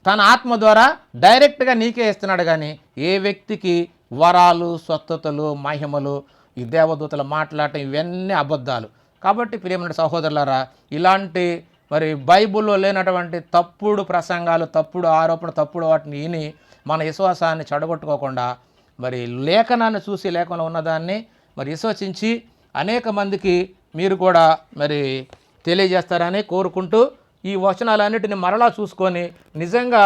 Speaker 2: తన ఆత్మ ద్వారా డైరెక్ట్గా నీకే ఇస్తున్నాడు. కానీ ఏ వ్యక్తికి వరాలు, స్వస్థతలు, మహిమలు, ఈ దేవదూతలు మాట్లాడటం ఇవన్నీ అబద్ధాలు. కాబట్టి ప్రియమైన సహోదరులారా, ఇలాంటి మరి బైబిల్లో లేనటువంటి తప్పుడు ప్రసంగాలు, తప్పుడు ఆరోపణ, తప్పుడు వాటిని విని మన విశ్వాసాన్ని చెడగొట్టుకోకుండా మరి లేఖనాన్ని చూసి లేఖనంలో ఉన్నదాన్ని మరి విశ్వసించి అనేక మందికి మీరు కూడా మరి తెలియజేస్తారని కోరుకుంటూ, ఈ వచనాలన్నిటిని మరలా చూసుకొని నిజంగా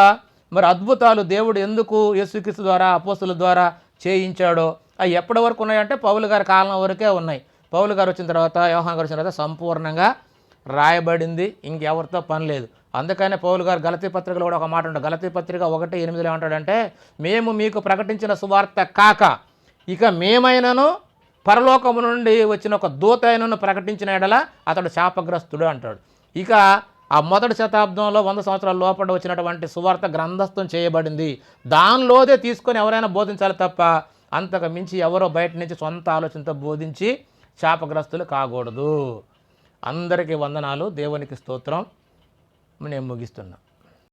Speaker 2: మరి అద్భుతాలు దేవుడు ఎందుకు యేసుక్రీస్తు ద్వారా, అపోస్తుల ద్వారా చేయించాడో అవి ఎప్పటి వరకు ఉన్నాయంటే పౌలు గారి కాలం వరకే ఉన్నాయి. పౌలు గారు వచ్చిన తర్వాత, యోహాను గారు వచ్చిన తర్వాత సంపూర్ణంగా రాయబడింది, ఇంకెవరితో పని లేదు. అందుకనే పౌలు గారు గలతీ పత్రికలో కూడా ఒక మాట ఉంటుంది. గలతీ పత్రిక 1:8 ఏమంటాడంటే, మేము మీకు ప్రకటించిన సువార్త కాక ఇక మేమైనను పరలోకము నుండి వచ్చిన ఒక దూత అయినను ప్రకటించిన ఎడల అతడు శాపగ్రస్తుడు అంటాడు. ఇక ఆ మొదటి శతాబ్దంలో 100 సంవత్సరాల లోపల వచ్చినటువంటి సువార్త గ్రంథస్థం చేయబడింది. దానిలోదే తీసుకొని ఎవరైనా బోధించాలి తప్ప అంతకు మించి ఎవరో బయట నుంచి సొంత ఆలోచనతో బోధించి శాపగ్రస్తులు కాకూడదు. అందరికీ వందనాలు. దేవునికి స్తోత్రం. నేను ముగిస్తున్నా.